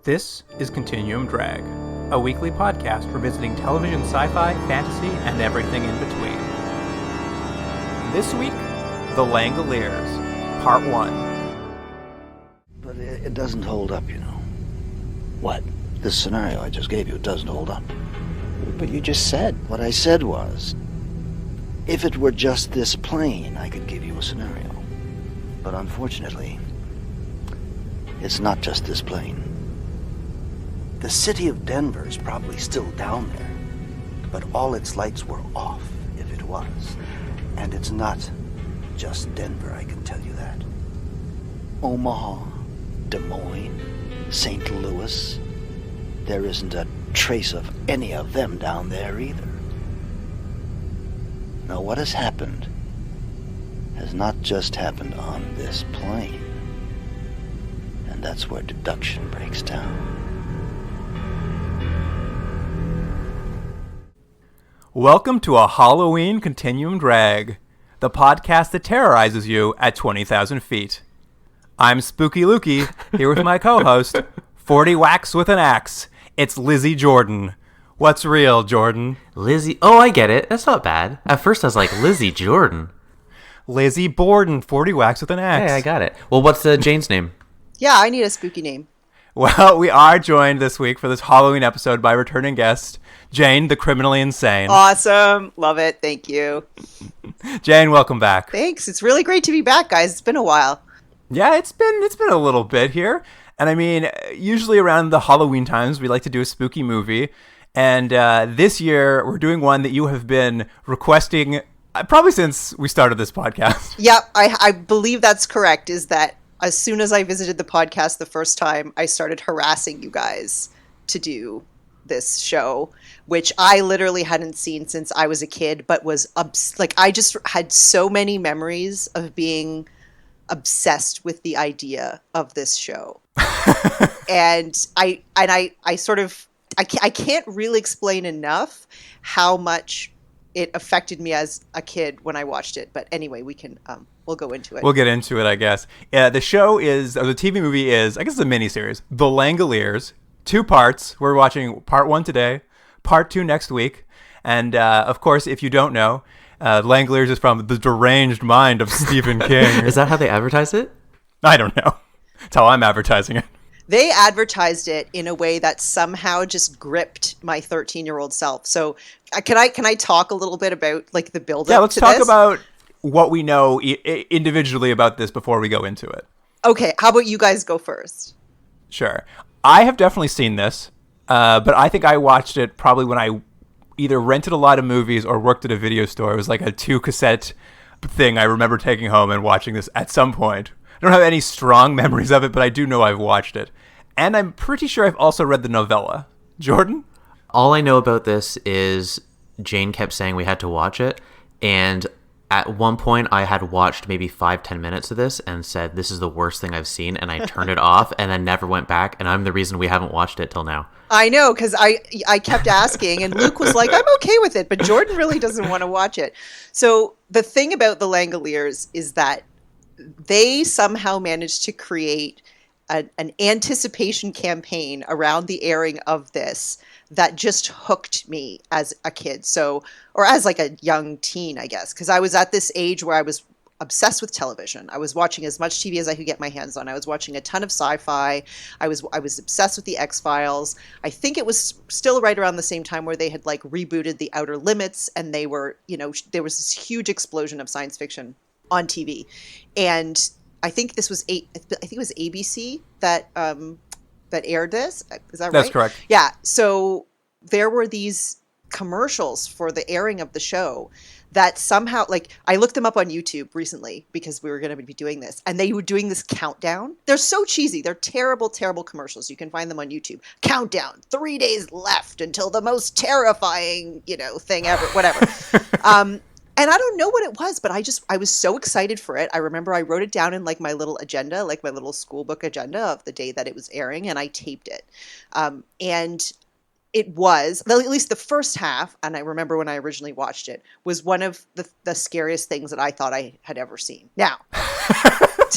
This is Continuum Drag, a weekly podcast revisiting television sci-fi, fantasy, and everything in between. This week, The Langoliers, Part 1. But it doesn't hold up, you know. What? This scenario I just gave you, it doesn't hold up. But you just said. What I said was, if it were just this plane, I could give you a scenario. But unfortunately, it's not just this plane. The city of Denver is probably still down there, but all its lights were off, if it was. And it's not just Denver, I can tell you that. Omaha, Des Moines, St. Louis, there isn't a trace of any of them down there either. Now, what has happened has not just happened on this plane. And that's where deduction breaks down. Welcome to a Halloween Continuum Drag, the podcast that terrorizes you at 20,000 feet. I'm Spooky Lukey, here with my co-host, 40 Whacks with an Axe. It's Lizzie Jordan. What's real, Jordan? Lizzie? Oh, I get it. That's not bad. At first I was like, Lizzie Jordan. Lizzie Borden, 40 Whacks with an Axe. Hey, I got it. Well, what's Jane's name? Yeah, I need a spooky name. Well, we are joined this week for this Halloween episode by returning guest, Jane, the criminally insane. Awesome. Love it. Thank you. Jane, welcome back. Thanks. It's really great to be back, guys. It's been a while. Yeah, it's been a little bit here. And I mean, usually around the Halloween times, we like to do a spooky movie. And this year, we're doing one that you have been requesting probably since we started this podcast. Yep, I believe that's correct, is that as soon as I visited the podcast the first time, I started harassing you guys to do this show, which I literally hadn't seen since I was a kid, but was I just had so many memories of being obsessed with the idea of this show. And I can't really explain enough how much it affected me as a kid when I watched it. But anyway, we'll go into it. We'll get into it, I guess. The show is, or the TV movie is, I guess it's a miniseries, The Langoliers, 2 parts. We're watching part 1 today, part 2 next week. And of course, if you don't know, Langoliers is from the deranged mind of Stephen King. Is that how they advertise it? I don't know. That's how I'm advertising it. They advertised it in a way that somehow just gripped my 13-year-old self. So can I talk a little bit about like the build-up to this? Yeah, let's talk about what we know individually about this before we go into it. Okay, how about you guys go first? Sure. I have definitely seen this, but I think I watched it probably when I either rented a lot of movies or worked at a video store. It was like a 2-cassette thing I remember taking home and watching this at some point. I don't have any strong memories of it, but I do know I've watched it. And I'm pretty sure I've also read the novella. Jordan? All I know about this is Jane kept saying we had to watch it, and at one point I had watched maybe 5-10 minutes of this and said, this is the worst thing I've seen, and I turned it off and then never went back, and I'm the reason we haven't watched it till now. I know, because I kept asking, and Luke was like, I'm okay with it, but Jordan really doesn't want to watch it. So the thing about the Langoliers is that they somehow managed to create an anticipation campaign around the airing of this that just hooked me as a kid. Or as like a young teen, I guess, because I was at this age where I was obsessed with television. I was watching as much TV as I could get my hands on. I was watching a ton of sci-fi. I was obsessed with the X-Files. I think it was still right around the same time where they had like rebooted The Outer Limits, and they were, there was this huge explosion of science fiction on TV. And I think this was it was ABC that aired this. Is that right? That's correct. Yeah. So there were these commercials for the airing of the show that somehow, like, I looked them up on YouTube recently because we were going to be doing this, and they were doing this countdown. They're so cheesy. They're terrible, terrible commercials. You can find them on YouTube. Countdown, 3 days left until the most terrifying, thing ever, whatever. And I don't know what it was, but I was so excited for it. I remember I wrote it down in like my little agenda, like my little school book agenda of the day that it was airing, and I taped it. And it was, at least the first half, and I remember when I originally watched it, was one of the scariest things that I thought I had ever seen. Now,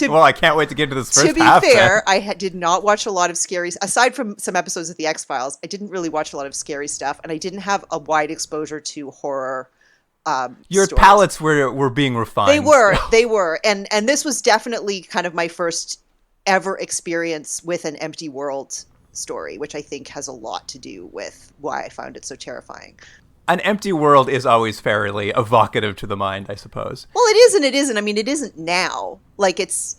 Well, I can't wait to get to this first To be half. fair, I did not watch a lot of scary. Aside from some episodes of The X-Files, I didn't really watch a lot of scary stuff, and I didn't have a wide exposure to horror. Your stories. palates were being refined. They were, and this was definitely kind of my first ever experience with an empty world story, which I think has a lot to do with why I found it so terrifying. An empty world is always fairly evocative to the mind, I suppose. Well, it is and it isn't. I mean, it isn't now. Like, it's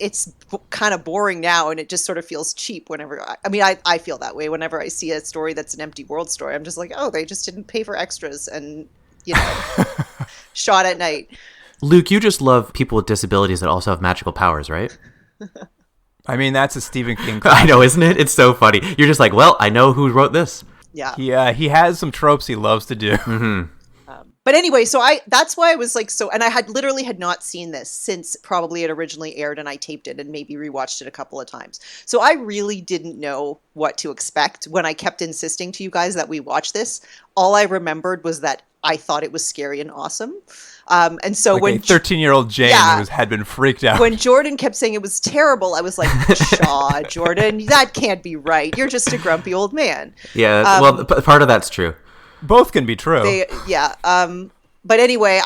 kind of boring now, and it just sort of feels cheap whenever... I feel that way whenever I see a story that's an empty world story. I'm just like, oh, they just didn't pay for extras and, shot at night. Luke, you just love people with disabilities that also have magical powers, right? I mean, that's a Stephen King I know, isn't it? It's so funny. You're just like, well, I know who wrote this. Yeah. He has some tropes he loves to do. Mm-hmm. But anyway, that's why I was like, and I had not seen this since probably it originally aired, and I taped it and maybe rewatched it a couple of times. So I really didn't know what to expect when I kept insisting to you guys that we watch this. All I remembered was that I thought it was scary and awesome. And so like when a 13-year-old Jane had been freaked out. When Jordan kept saying it was terrible, I was like, Shaw, Jordan, that can't be right. You're just a grumpy old man. Yeah, well, part of that's true. Both can be true. But anyway,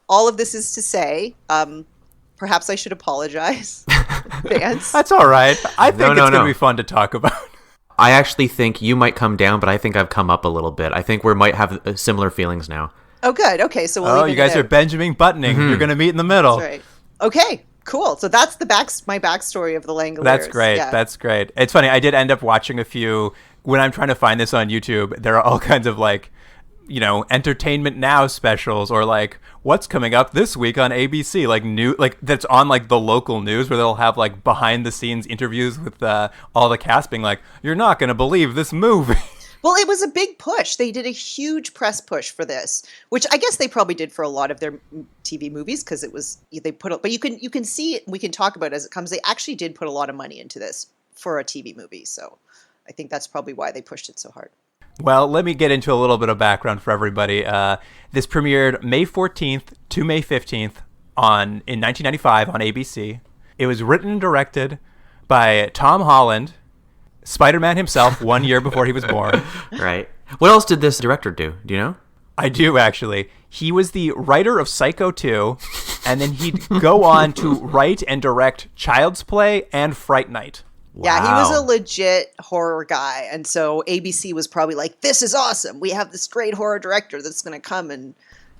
all of this is to say, perhaps I should apologize, fans. That's all right. I think it's going to be fun to talk about. I actually think you might come down, but I think I've come up a little bit. I think we might have similar feelings now. Oh, good. Okay, so we'll you guys are Benjamin buttoning. Mm-hmm. You're going to meet in the middle. That's right. Okay, cool. So that's my backstory of the Langoliers. That's great. Yeah. That's great. It's funny. I did end up watching a few. When I'm trying to find this on YouTube, there are all kinds of Entertainment Now specials, or like what's coming up this week on ABC, that's on like the local news, where they'll have like behind the scenes interviews with all the cast being like, you're not going to believe this movie. Well, it was a big push. They did a huge press push for this, which I guess they probably did for a lot of their TV movies, because but you can see it, and we can talk about it as it comes. They actually did put a lot of money into this for a TV movie, so I think that's probably why they pushed it so hard. Well, let me get into a little bit of background for everybody. This premiered May 14th to May 15th in 1995 on ABC. It was written and directed by Tom Holland, Spider-Man himself, 1 year before he was born. Right. What else did this director do? Do you know? I do, actually. He was the writer of Psycho 2, and then he'd go on to write and direct Child's Play and Fright Night. Yeah, he Wow. was a legit horror guy. And so ABC was probably like, this is awesome. We have this great horror director that's going to come and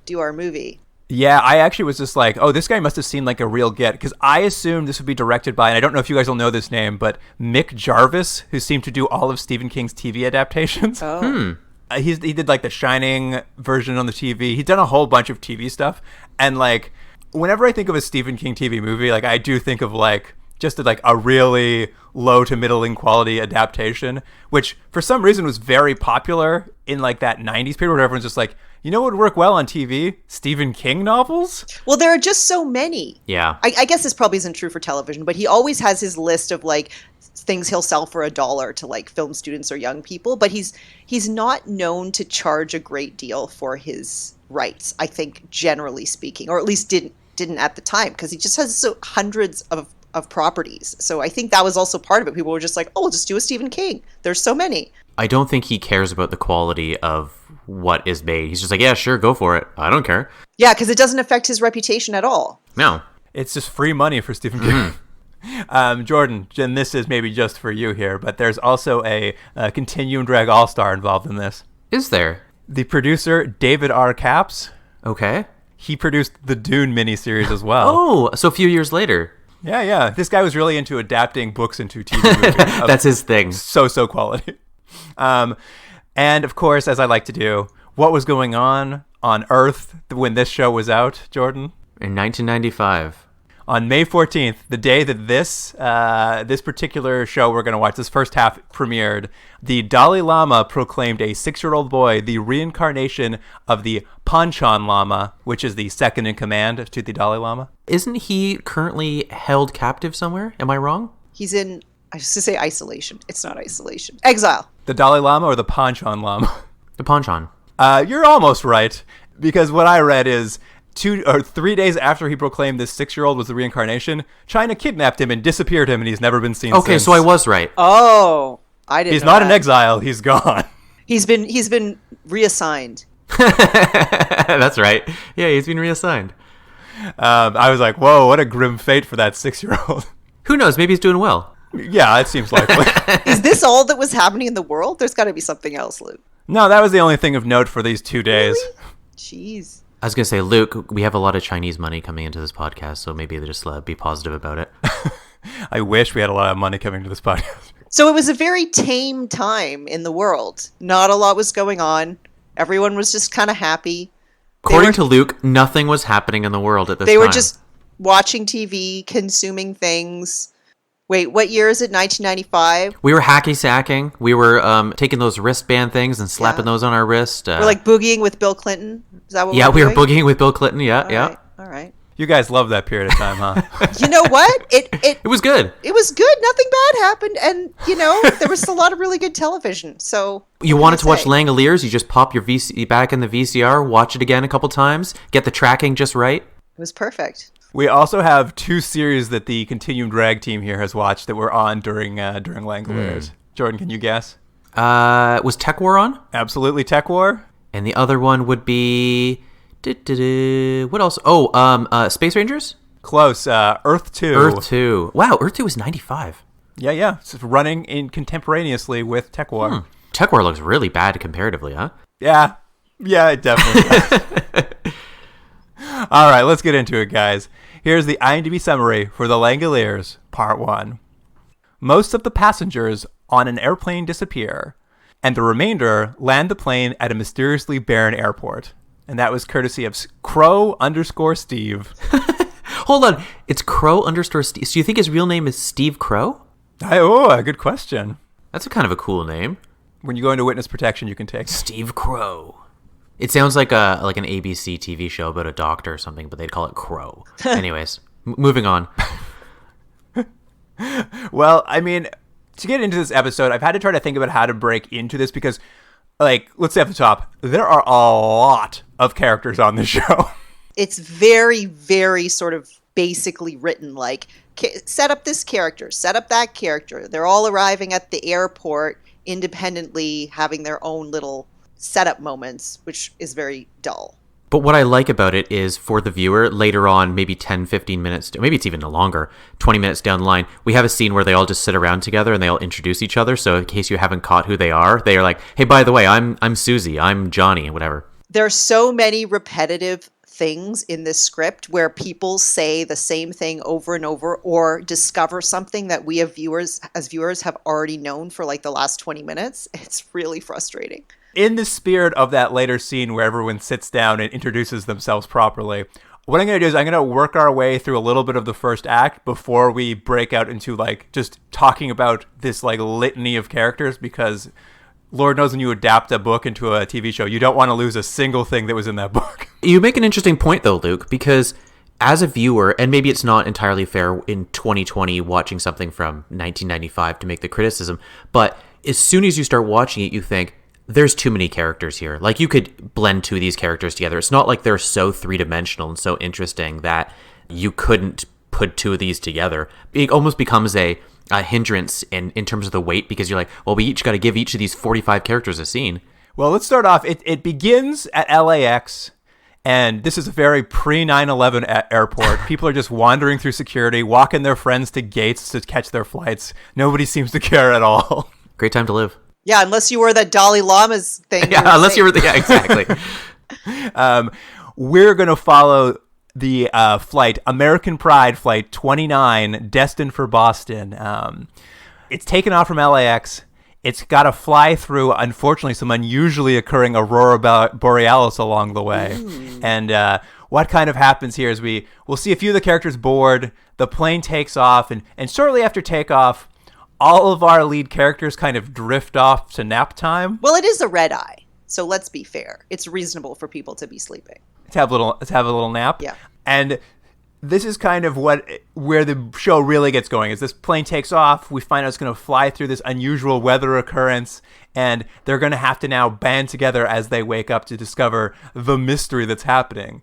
do our movie. Yeah, I actually was just like, oh, this guy must have seemed like a real get, because I assumed this would be directed by, and I don't know if you guys will know this name, but Mick Jarvis, who seemed to do all of Stephen King's TV adaptations. Oh. He did like the Shining version on the TV. He's done a whole bunch of TV stuff. And like, whenever I think of a Stephen King TV movie, like I do think of like just like a really low to middling quality adaptation, which for some reason was very popular in like that 90s period where everyone's just like, you know what would work well on TV? Stephen King novels? Well, there are just so many. Yeah. I guess this probably isn't true for television, but he always has his list of like things he'll sell for $1 to like film students or young people. But he's not known to charge a great deal for his rights, I think, generally speaking, or at least didn't at the time, because he just has hundreds of properties. So I think that was also part of it. People were just like, oh, we'll just do a Stephen King. There's so many. I don't think he cares about the quality of what is made. He's just like, yeah, sure, go for it. I don't care. Yeah, because it doesn't affect his reputation at all. No. It's just free money for Stephen King. Jordan, and this is maybe just for you here, but there's also a Continuum Drag All-Star involved in this. Is there? The producer, David R. Capps, Okay. he produced the Dune miniseries as well. Oh, so a few years later. Yeah. This guy was really into adapting books into TV movies. That's his thing. So quality. And of course, as I like to do, what was going on Earth when this show was out, Jordan? In 1995. On May 14th, the day that this particular show we're going to watch, this first half premiered, the Dalai Lama proclaimed a 6-year-old boy the reincarnation of the Panchen Lama, which is the second in command to the Dalai Lama. Isn't he currently held captive somewhere? Am I wrong? He's in, I used to say isolation. It's not isolation. Exile. The Dalai Lama or the Panchen Lama? The Panchen. You're almost right, because what I read is 2 or 3 days after he proclaimed this 6-year-old was the reincarnation, China kidnapped him and disappeared him, and he's never been seen since. Okay, so I was right. Oh, I didn't. He's know not that. in exile. He's gone. He's been reassigned. That's right. Yeah, he's been reassigned. I was like, whoa, what a grim fate for that 6-year-old. Who knows? Maybe he's doing well. Yeah, it seems likely. Is this all that was happening in the world? There's got to be something else, Luke. No, that was the only thing of note for these 2 days. Really? Jeez. I was going to say, Luke, we have a lot of Chinese money coming into this podcast, so maybe just be positive about it. I wish we had a lot of money coming to this podcast. So it was a very tame time in the world. Not a lot was going on. Everyone was just kind of happy. According to Luke, nothing was happening in the world at this time. They were just watching TV, consuming things. Wait, what year is it? 1995? We were hacky-sacking. We were taking those wristband things and slapping those on our wrist. We're like boogieing with Bill Clinton. Is that what yeah, we're we were doing? boogieing with Bill Clinton. Yeah, All yeah. right, all right. You guys love that period of time, huh? You know what? It was good. It was good. Nothing bad happened. And, there was a lot of really good television. So You wanted to watch Langoliers, you just pop your VC back in the VCR, watch it again a couple times, get the tracking just right. It was perfect. We also have 2 series that the Continuum Drag team here has watched that were on during Langoliers. Jordan, can you guess? Was Tech War on? Absolutely, Tech War. And the other one would be... What else? Oh, Space Rangers? Close. Earth 2. Earth 2. Wow, Earth 2 was 95. Yeah. It's running in contemporaneously with Tech War. Tech War looks really bad comparatively, huh? Yeah, it definitely does. All right, let's get into it, guys. Here's the IMDb summary for The Langoliers, Part 1. Most of the passengers on an airplane disappear, and the remainder land the plane at a mysteriously barren airport. And that was courtesy of Crow_Steve. Hold on. It's Crow_Steve. So you think his real name is Steve Crow? A good question. That's a kind of a cool name. When you go into witness protection, you can take Steve Crow. It sounds like an ABC TV show about a doctor or something, but they'd call it Crow. Anyways, moving on. Well, I mean, to get into this episode, I've had to try to think about how to break into this because, let's say at the top, there are a lot of characters on this show. It's very, very sort of basically written like, set up this character, set up that character. They're all arriving at the airport independently, having their own little setup moments, which is very dull. But what I like about it is for the viewer, later on, maybe 10, 15 minutes, maybe it's even longer, 20 minutes down the line, we have a scene where they all just sit around together and they all introduce each other. So in case you haven't caught who they are like, hey, by the way, I'm Susie, I'm Johnny, whatever. There are so many repetitive things in this script where people say the same thing over and over or discover something that we as viewers have already known for the last 20 minutes. It's really frustrating. In the spirit of that later scene where everyone sits down and introduces themselves properly, what I'm going to do is I'm going to work our way through a little bit of the first act before we break out into just talking about this litany of characters, because Lord knows when you adapt a book into a TV show, you don't want to lose a single thing that was in that book. You make an interesting point, though, Luke, because as a viewer, and maybe it's not entirely fair in 2020 watching something from 1995 to make the criticism, but as soon as you start watching it, you think, there's too many characters here. You could blend 2 of these characters together. It's not like they're so three-dimensional and so interesting that you couldn't put 2 of these together. It almost becomes a hindrance in terms of the weight, because you're like, well, we each got to give each of these 45 characters a scene. Well, let's start off. It begins at LAX, and this is a very pre-9/11 airport. People are just wandering through security, walking their friends to gates to catch their flights. Nobody seems to care at all. Great time to live. Yeah, unless you were that Dalai Lama's thing. Yeah, unless you were yeah, exactly. We're going to follow the flight, American Pride Flight 29, destined for Boston. It's taken off from LAX. It's got to fly through, unfortunately, some unusually occurring aurora borealis along the way. Ooh. And what kind of happens here is we'll see a few of the characters board. The plane takes off, and shortly after takeoff, all of our lead characters kind of drift off to nap time. Well, it is a red eye, so let's be fair. It's reasonable for people to be sleeping. Let's have a little nap. Yeah. And this is kind of where the show really gets going. Is this plane takes off, we find out it's going to fly through this unusual weather occurrence, and they're going to have to now band together as they wake up to discover the mystery that's happening.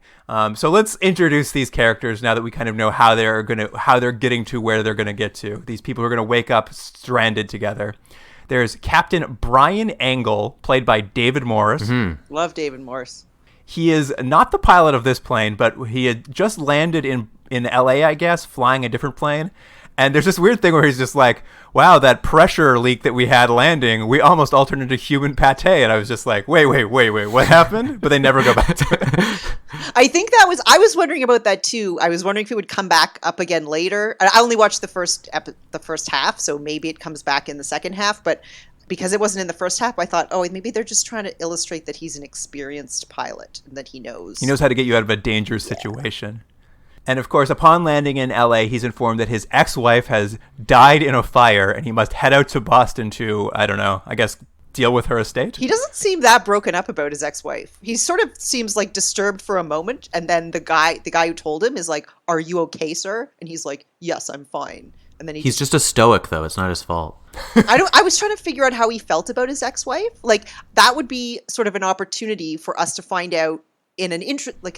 So let's introduce these characters now that we kind of know how they're getting to where they're going to get to. These people are going to wake up stranded together. There's Captain Brian Angle, played by David Morris. Mm-hmm. Love David Morris. He is not the pilot of this plane, but he had just landed in LA, I guess, flying a different plane. And there's this weird thing where he's just like, wow, that pressure leak that we had landing, we almost all turned into human pate. And I was just like, wait, what happened? But they never go back to it. I think I was wondering about that too. I was wondering if it would come back up again later. I only watched the first half, so maybe it comes back in the second half. But because it wasn't in the first half, I thought, oh, maybe they're just trying to illustrate that he's an experienced pilot and that he knows. He knows how to get you out of a dangerous situation. And of course, upon landing in LA, he's informed that his ex-wife has died in a fire and he must head out to Boston to, I don't know, I guess deal with her estate. He doesn't seem that broken up about his ex-wife. He sort of seems like disturbed for a moment, and then the guy who told him is like, "Are you okay, sir?" And he's like, "Yes, I'm fine." And then he's just a stoic, though. It's not his fault. I was trying to figure out how he felt about his ex-wife. Like, that would be sort of an opportunity for us to find out in an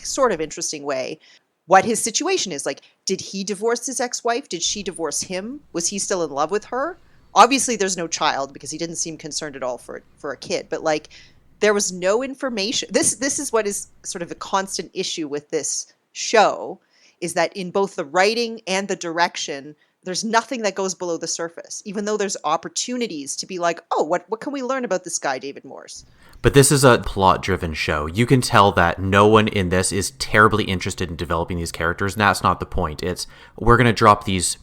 sort of interesting way what his situation is. Like, did he divorce his ex-wife? Did she divorce him? Was he still in love with her? Obviously, there's no child because he didn't seem concerned at all for a kid. But, like, there was no information. This is what is sort of a constant issue with this show, is that in both the writing and the direction, there's nothing that goes below the surface, even though there's opportunities to be like, oh, what can we learn about this guy, David Morse? But this is a plot-driven show. You can tell that no one in this is terribly interested in developing these characters, and that's not the point. It's, we're going to drop these,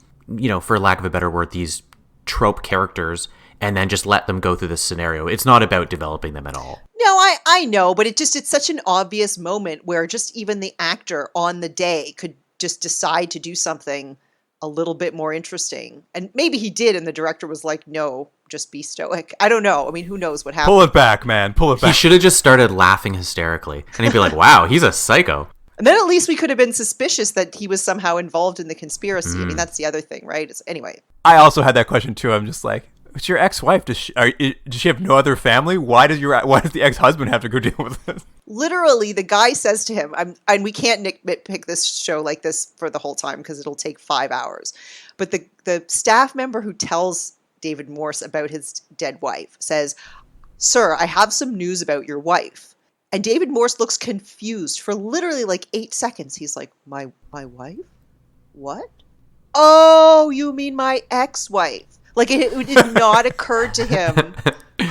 for lack of a better word, these trope characters, and then just let them go through this scenario. It's not about developing them at all. No, I know, but it's such an obvious moment where just even the actor on the day could just decide to do something a little bit more interesting. And maybe he did, and the director was like, no, just be stoic. I don't know. I mean, who knows what happened? Pull it back, man. Pull it back. He should have just started laughing hysterically. And he'd be like, wow, he's a psycho. And then at least we could have been suspicious that he was somehow involved in the conspiracy. I mean, that's the other thing, right? Anyway. I also had that question too. I'm just like, it's your ex-wife. Does she have no other family? Why does the ex-husband have to go deal with this? Literally, the guy says to him, and we can't nitpick this show like this for the whole time because it'll take 5 hours. But the staff member who tells David Morse about his dead wife says, "Sir, I have some news about your wife." And David Morse looks confused for literally like 8 seconds. He's like, my wife? What? Oh, you mean my ex-wife. Like, it did not occur to him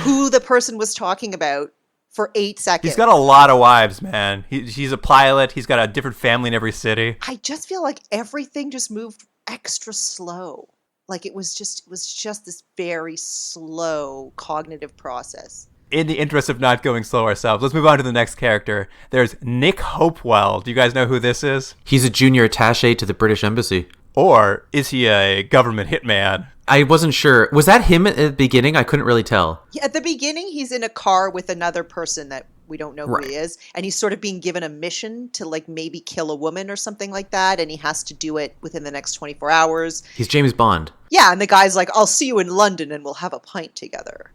who the person was talking about for 8 seconds. He's got a lot of wives, man. He's a pilot. He's got a different family in every city. I just feel like everything just moved extra slow. Like, it was just this very slow cognitive process. In the interest of not going slow ourselves, let's move on to the next character. There's Nick Hopewell. Do you guys know who this is? He's a junior attaché to the British Embassy. Or is he a government hitman? I wasn't sure. Was that him at the beginning? I couldn't really tell. Yeah, at the beginning, he's in a car with another person that we don't know who he is. And he's sort of being given a mission to, like, maybe kill a woman or something like that. And he has to do it within the next 24 hours. He's James Bond. Yeah, and the guy's like, I'll see you in London and we'll have a pint together.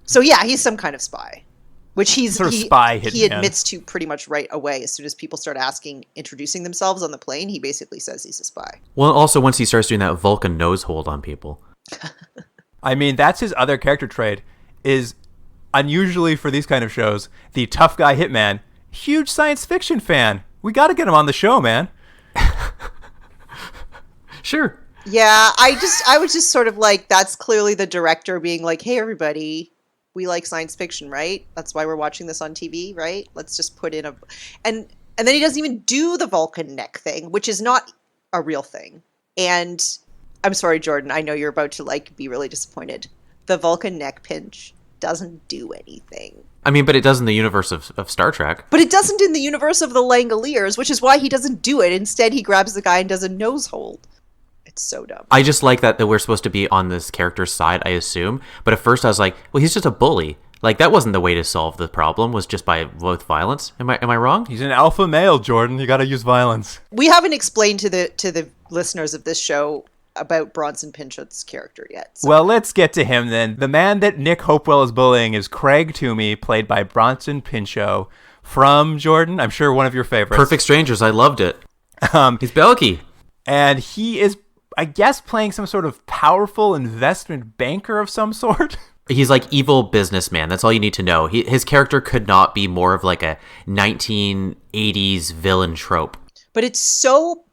So yeah, he's some kind of spy. Which he admits to pretty much right away. As soon as people start introducing themselves on the plane, he basically says he's a spy. Well, also once he starts doing that Vulcan nose hold on people. I mean, that's his other character trait, is unusually for these kind of shows, the tough guy hitman, huge science fiction fan. We got to get him on the show, man. Sure. Yeah, I was just sort of like, that's clearly the director being like, hey, everybody, we like science fiction, right? That's why we're watching this on TV, right? Let's just put in and then he doesn't even do the Vulcan neck thing, which is not a real thing. And I'm sorry, Jordan, I know you're about to like be really disappointed. The Vulcan neck pinch doesn't do anything. I mean, but it does in the universe of Star Trek. But it doesn't in the universe of the Langoliers, which is why he doesn't do it. Instead, he grabs the guy and does a nose hold. It's so dumb. I just like that we're supposed to be on this character's side, I assume. But at first I was like, well, he's just a bully. Like, that wasn't the way to solve the problem, was just with violence. Am I wrong? He's an alpha male, Jordan. You got to use violence. We haven't explained to the listeners of this show about Bronson Pinchot's character yet. So. Well, let's get to him then. The man that Nick Hopewell is bullying is Craig Toomey, played by Bronson Pinchot from, Jordan, I'm sure one of your favorites. Perfect Strangers. I loved it. He's Belky. And he is, I guess, playing some sort of powerful investment banker of some sort. He's like evil businessman. That's all you need to know. His character could not be more of like a 1980s villain trope. But it's so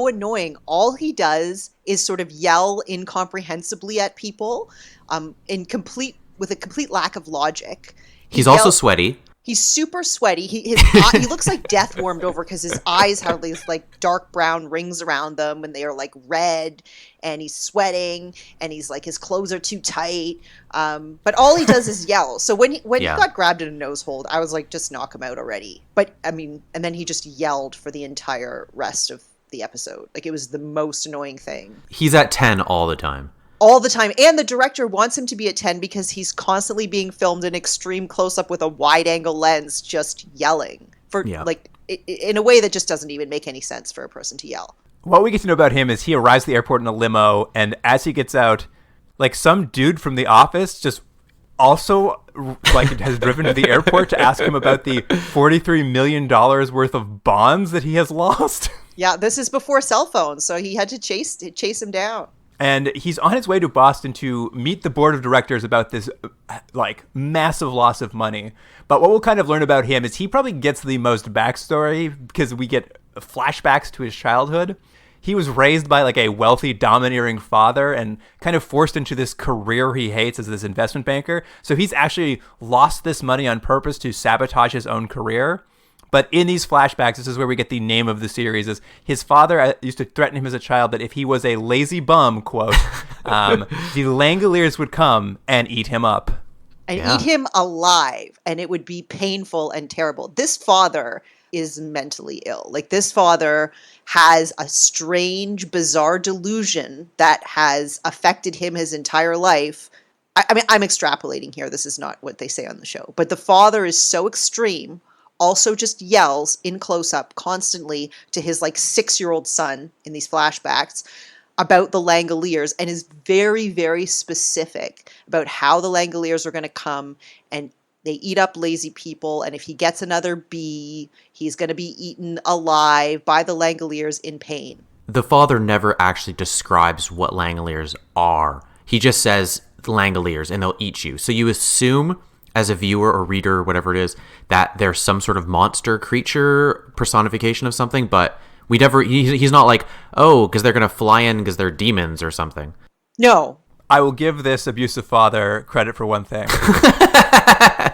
annoying. All he does is sort of yell incomprehensibly at people, with a complete lack of logic. He's also sweaty. He's super sweaty. He looks like death warmed over because his eyes have these like dark brown rings around them and they are like red, and he's sweating, and he's like, his clothes are too tight. But all he does is yell. So when he got grabbed in a nose hold, I was like, just knock him out already. But I mean, and then he just yelled for the entire rest of the episode. Like, it was the most annoying thing. He's at 10 all the time. All the time. And the director wants him to be at 10 because he's constantly being filmed in extreme close-up with a wide-angle lens just yelling in a way that just doesn't even make any sense for a person to yell. What we get to know about him is he arrives at the airport in a limo, and as he gets out, like, some dude from the office just also has driven to the airport to ask him about the $43 million worth of bonds that he has lost. Yeah, this is before cell phones, so he had to chase him down. And he's on his way to Boston to meet the board of directors about this, like, massive loss of money. But what we'll kind of learn about him is he probably gets the most backstory because we get flashbacks to his childhood. He was raised by, like, a wealthy, domineering father and kind of forced into this career he hates as this investment banker. So he's actually lost this money on purpose to sabotage his own career. But in these flashbacks, this is where we get the name of the series, is his father used to threaten him as a child that if he was a lazy bum, quote, the Langoliers would come and eat him up. And eat him alive, and it would be painful and terrible. This father is mentally ill. Like, this father has a strange, bizarre delusion that has affected him his entire life. I mean, I'm extrapolating here. This is not what they say on the show. But the father is so extreme, also just yells in close-up constantly to his like 6-year-old son in these flashbacks about the Langoliers, and is very, very specific about how the Langoliers are going to come and they eat up lazy people, and if he gets another bee, he's going to be eaten alive by the Langoliers in pain. The father never actually describes what Langoliers are. He just says Langoliers and they'll eat you. So you assume as a viewer or reader, whatever it is, that there's some sort of monster creature personification of something, but we never, he's not like, oh, because they're going to fly in because they're demons or something. No. I will give this abusive father credit for one thing.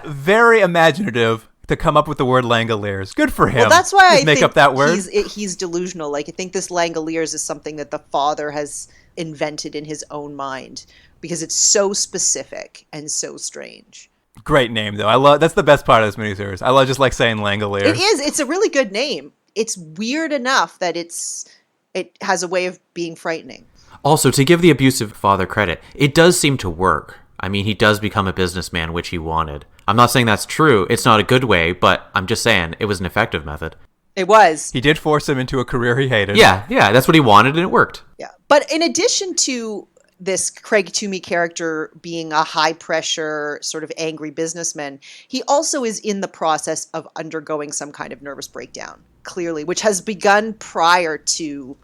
Very imaginative to come up with the word Langoliers. Good for him. Well, that's why I make think up that word. He's delusional. Like, I think this Langoliers is something that the father has invented in his own mind because it's so specific and so strange. Great name, though. That's the best part of this miniseries. I just like saying Langoliers. It is. It's a really good name. It's weird enough that it has a way of being frightening. Also, to give the abusive father credit, it does seem to work. I mean, he does become a businessman, which he wanted. I'm not saying that's true. It's not a good way, but I'm just saying it was an effective method. It was. He did force him into a career he hated. Yeah, that's what he wanted, and it worked. Yeah. But in addition to this Craig Toomey character being a high-pressure, sort of angry businessman, he also is in the process of undergoing some kind of nervous breakdown, clearly, which has begun prior to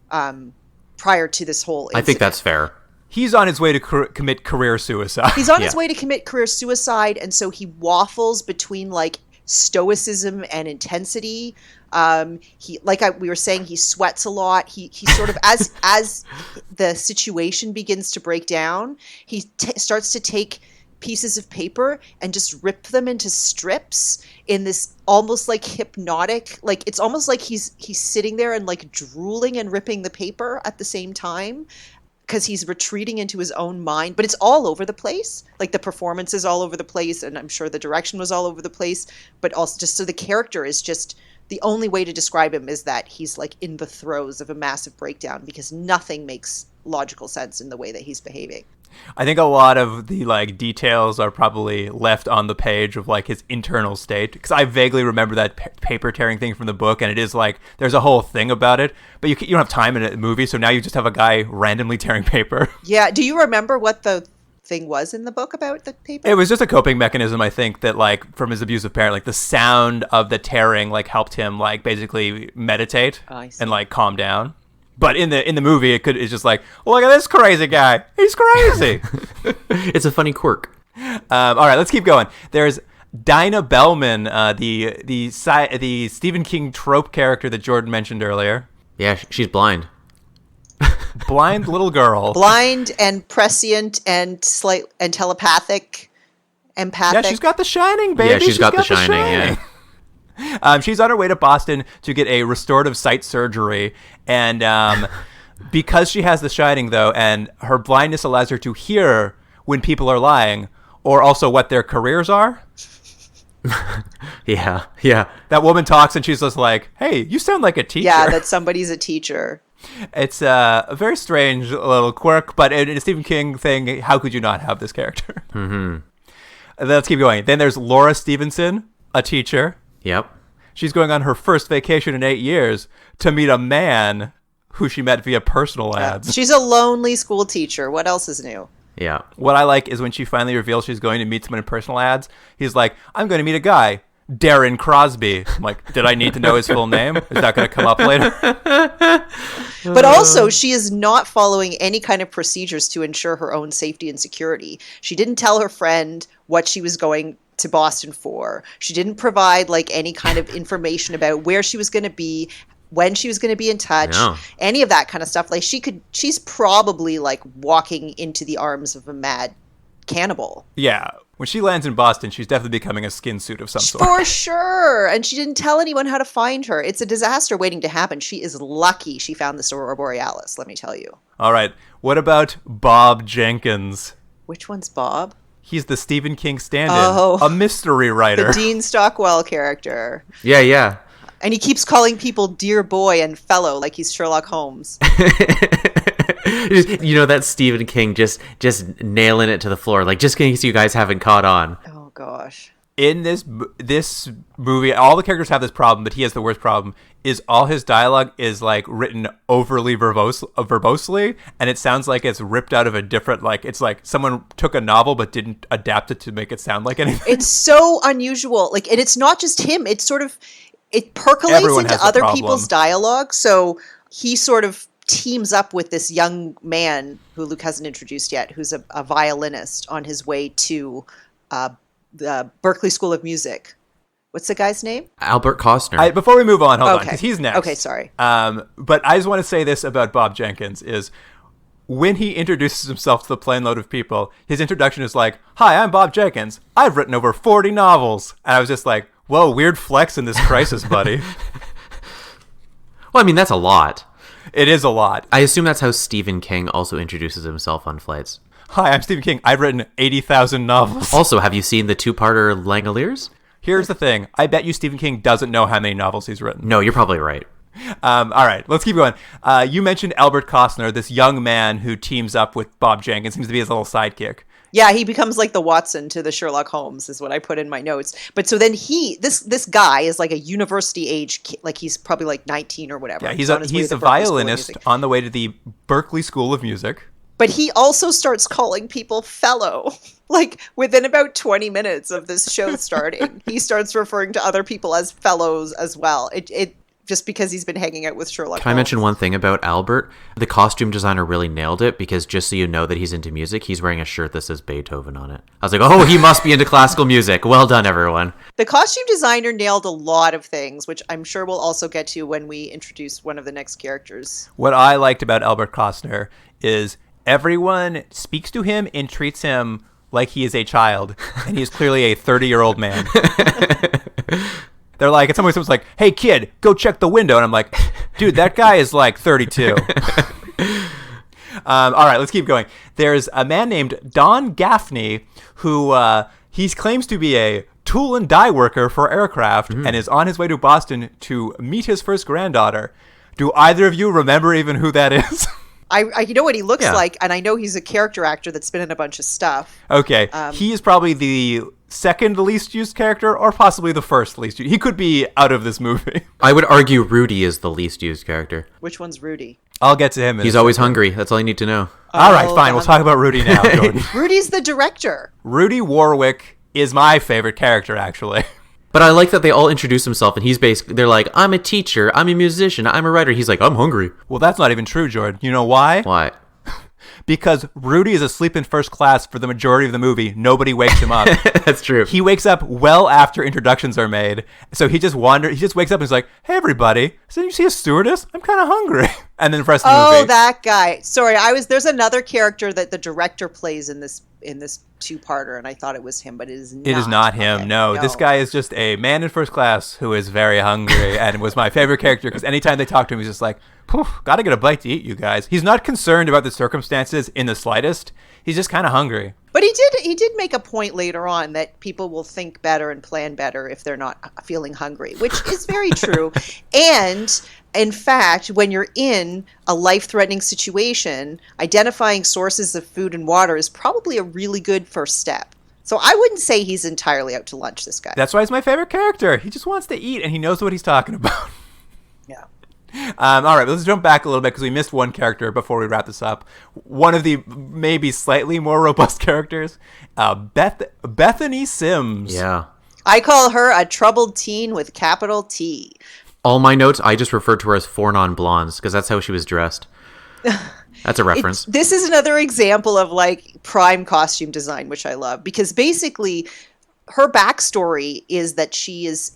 this whole incident. I think that's fair. He's on his way to commit career suicide. He's on his way to commit career suicide, and so he waffles between, like, stoicism and intensity. We were saying, he sweats a lot. He sort of, as the situation begins to break down, he starts to take pieces of paper and just rip them into strips in this almost like hypnotic, like it's almost like he's sitting there and like drooling and ripping the paper at the same time, because he's retreating into his own mind. But it's all over the place. Like, the performance is all over the place, and I'm sure the direction was all over the place, but also just so the character is just, the only way to describe him is that he's like in the throes of a massive breakdown because nothing makes logical sense in the way that he's behaving. I think a lot of the like details are probably left on the page of like his internal state, because I vaguely remember that paper tearing thing from the book, and it is like there's a whole thing about it, but you don't have time in a movie, so now you just have a guy randomly tearing paper. Yeah. Do you remember what the thing was in the book about the paper? It was just a coping mechanism, I think, that like from his abusive parent, like the sound of the tearing like helped him like basically meditate and like calm down. But in the movie, it's just like, look at this crazy guy. He's crazy. It's a funny quirk. All right, let's keep going. There's Dinah Bellman, the Stephen King trope character that Jordan mentioned earlier. Yeah, she's blind. Blind little girl. Blind and prescient and telepathic, empathic. Yeah, she's got the shining, baby. Yeah, she's got the shining. Yeah. She's on her way to Boston to get a restorative sight surgery, and because she has the shining, though, and her blindness allows her to hear when people are lying, or also what their careers are. Yeah. That woman talks, and she's just like, "Hey, you sound like a teacher." Yeah, that somebody's a teacher. It's a very strange little quirk, but in a Stephen King thing, how could you not have this character? Mm-hmm. Let's keep going. Then there's Laura Stevenson, a teacher. Yep. She's going on her first vacation in 8 years to meet a man who she met via personal ads. She's a lonely school teacher. What else is new? Yeah. What I like is when she finally reveals she's going to meet someone in personal ads, he's like, I'm going to meet a guy, Darren Crosby. I'm like, did I need to know his full name? Is that going to come up later? But also, she is not following any kind of procedures to ensure her own safety and security. She didn't tell her friend what she was going to Boston for. She didn't provide like any kind of information about where she was going to be, when she was going to be in touch, any of that kind of stuff. Like she's probably like walking into the arms of a mad cannibal. Yeah. When she lands in Boston, she's definitely becoming a skin suit of some sort. For sure. And she didn't tell anyone how to find her. It's a disaster waiting to happen. She is lucky she found the Aurora Borealis, let me tell you. All right. What about Bob Jenkins? Which one's Bob? He's the Stephen King stand-in, a mystery writer. The Dean Stockwell character. Yeah. And he keeps calling people dear boy and fellow like he's Sherlock Holmes. You know, that's Stephen King just nailing it to the floor, like just in case you guys haven't caught on. Oh, gosh. In this movie, all the characters have this problem, but he has the worst problem, is all his dialogue is like written overly verbosely, and it sounds like it's ripped out of a different, like it's like someone took a novel but didn't adapt it to make it sound like anything. It's so unusual. Like, and it's not just him. It's sort of, it percolates Everyone into has a other problem. people's dialogue. So he sort of teams up with this young man who Luke hasn't introduced yet, who's a violinist on his way to the Berklee School of Music. What's the guy's name? Albert Costner. Before we move on, hold on, because he's next. Okay, sorry. But I just want to say this about Bob Jenkins is when he introduces himself to the plane load of people, his introduction is like, "Hi, I'm Bob Jenkins. I've written over 40 novels." And I was just like, whoa, weird flex in this crisis, buddy. Well, I mean, that's a lot. It is a lot. I assume that's how Stephen King also introduces himself on flights. Hi, I'm Stephen King. I've written 80,000 novels. Also, have you seen the two-parter Langoliers? Here's the thing. I bet you Stephen King doesn't know how many novels he's written. No, you're probably right. All right, let's keep going. You mentioned Albert Costner, this young man who teams up with Bob Jenkins, seems to be his little sidekick. Yeah, he becomes like the Watson to the Sherlock Holmes is what I put in my notes. But so then this guy is like a university age, like he's probably like 19 or whatever. Yeah, he's a violinist on the way to the Berklee School of Music. But he also starts calling people fellow. Like within about 20 minutes of this show starting, he starts referring to other people as fellows as well. It just because he's been hanging out with Sherlock Holmes. Can I mention one thing about Albert? The costume designer really nailed it, because just so you know that he's into music, he's wearing a shirt that says Beethoven on it. I was like, oh, he must be into classical music. Well done, everyone. The costume designer nailed a lot of things, which I'm sure we'll also get to when we introduce one of the next characters. What I liked about Albert Costner is everyone speaks to him and treats him like he is a child, and he's clearly a 30-year-old man. They're like, at some point someone's like, "Hey kid, go check the window," and I'm like, dude, that guy is like 32. All right, let's keep going. There's a man named Don Gaffney who he claims to be a tool and die worker for aircraft and is on his way to Boston to meet his first granddaughter. Do either of you remember even who that is? I know what he looks Yeah. like, and I know he's a character actor that's been in a bunch of stuff. Okay, he is probably the second least used character, or possibly the first least used. He could be out of this movie. I would argue Rudy is the least used character. Which one's Rudy? I'll get to him. He's always hungry. That's all you need to know. All right, fine. We'll talk about Rudy now, Jordan. Rudy's the director. Rudy Warwick is my favorite character, actually. But I like that they all introduce himself, and he's basically, they're like, I'm a teacher, I'm a musician, I'm a writer. He's like, I'm hungry. Well, that's not even true, Jordan. You know why? Why? Because Rudy is asleep in first class for the majority of the movie. Nobody wakes him up. That's true. He wakes up well after introductions are made. So he just wakes up and he's like, hey, everybody. So you see a stewardess? I'm kind of hungry. And then the rest of the movie. Oh, that guy. Sorry, there's another character that the director plays in this two-parter, and I thought it was him, but it is not. It is not him. Okay, No, this guy is just a man in first class who is very hungry and was my favorite character because anytime they talk to him, he's just like, gotta get a bite to eat, you guys. He's not concerned about the circumstances in the slightest. He's just kind of hungry. But he did make a point later on that people will think better and plan better if they're not feeling hungry, which is very true. And in fact, when you're in a life-threatening situation, identifying sources of food and water is probably a really good first step. So I wouldn't say he's entirely out to lunch, this guy. That's why he's my favorite character. He just wants to eat and he knows what he's talking about. Yeah. All right, let's jump back a little bit because we missed one character before we wrap this up. One of the maybe slightly more robust characters, Bethany Sims. Yeah. I call her a troubled teen with capital T. All my notes, I just referred to her as four non-blondes because that's how she was dressed. That's a reference. This is another example of like prime costume design, which I love, because basically her backstory is that she's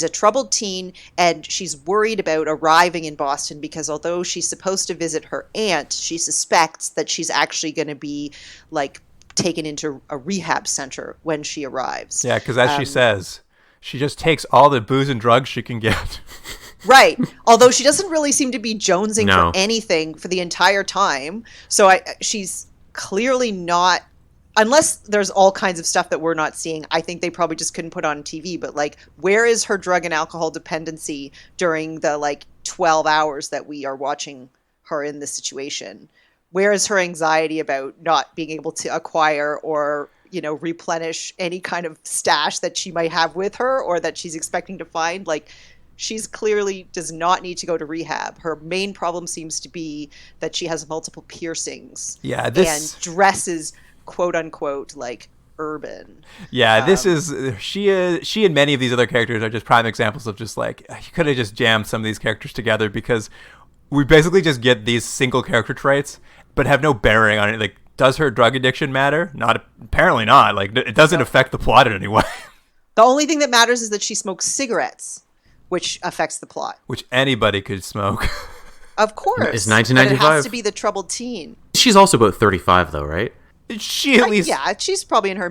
a troubled teen and she's worried about arriving in Boston because although she's supposed to visit her aunt, she suspects that she's actually going to be like taken into a rehab center when she arrives. Yeah, because as she says, she just takes all the booze and drugs she can get. Right. Although she doesn't really seem to be jonesing No. for anything for the entire time. So she's clearly not, unless there's all kinds of stuff that we're not seeing. I think they probably just couldn't put on TV. But like, where is her drug and alcohol dependency during the like 12 hours that we are watching her in this situation? Where is her anxiety about not being able to acquire or, replenish any kind of stash that she might have with her or that she's expecting to find? Like, she's clearly does not need to go to rehab. Her main problem seems to be that she has multiple piercings. Yeah, and dresses, quote unquote, like urban. Yeah, this is she and many of these other characters are just prime examples of just like you could have just jammed some of these characters together because we basically just get these single character traits but have no bearing on it. Like, does her drug addiction matter? Apparently not. Like, it doesn't affect the plot in any way. The only thing that matters is that she smokes cigarettes, which affects the plot. Which anybody could smoke. Of course. It's But 1995. it has to be the troubled teen. She's also about 35, though, right? She at least Yeah, she's probably in her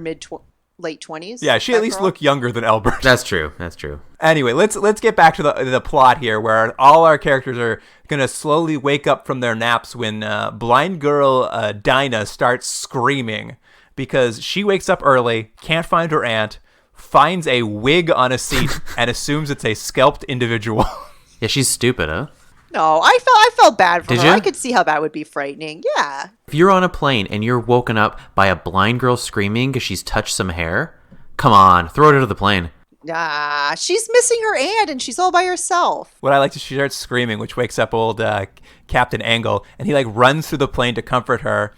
late 20s. Yeah, she at least looked younger than Albert. That's true. That's true. Anyway, let's get back to the plot here, where all our characters are gonna slowly wake up from their naps when blind girl Dinah starts screaming because she wakes up early, can't find her aunt, finds a wig on a seat, and assumes it's a scalped individual. Yeah, she's stupid, huh? No, I felt bad for Did her. you? I could see how that would be frightening. Yeah. If you're on a plane and you're woken up by a blind girl screaming because she's touched some hair, come on, throw it out of the plane. Nah, she's missing her aunt and she's all by herself. What I like is she starts screaming, which wakes up old Captain Angle, and he like runs through the plane to comfort her,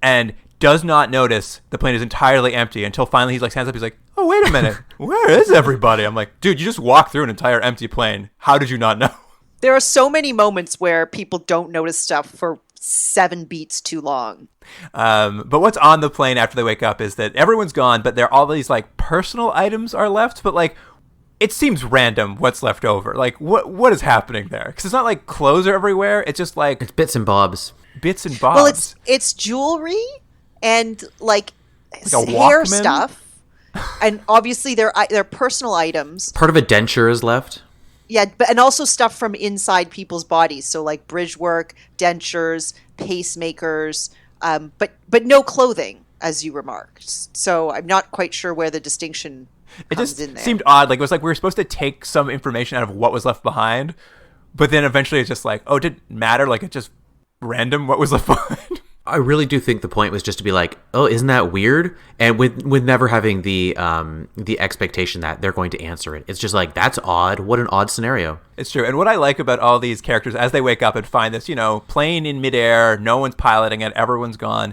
and does not notice the plane is entirely empty until finally he's like stands up. He's like, "Oh, wait a minute, where is everybody?" I'm like, "Dude, you just walked through an entire empty plane. How did you not know?" There are so many moments where people don't notice stuff for 7 beats too long. But what's on the plane after they wake up is that everyone's gone, but there all these like personal items are left. But like, it seems random what's left over. Like, what is happening there? Because it's not like clothes are everywhere. It's just like It's bits and bobs. bits and bobs. Well, it's jewelry and like a hair Walkman? stuff, and obviously they're personal items. Part of a denture is left. Yeah, and also stuff from inside people's bodies. So like bridge work, dentures, pacemakers, but no clothing, as you remarked. So I'm not quite sure where the distinction It comes just in there. seemed odd. Like, it was like we were supposed to take some information out of what was left behind, but then eventually it's just like, oh, it didn't matter. Like, it just random. What was the fun? I really do think the point was just to be like, oh, isn't that weird? And with never having the expectation that they're going to answer it. It's just like, that's odd. What an odd scenario. It's true. And what I like about all these characters as they wake up and find this, plane in midair, no one's piloting it, everyone's gone.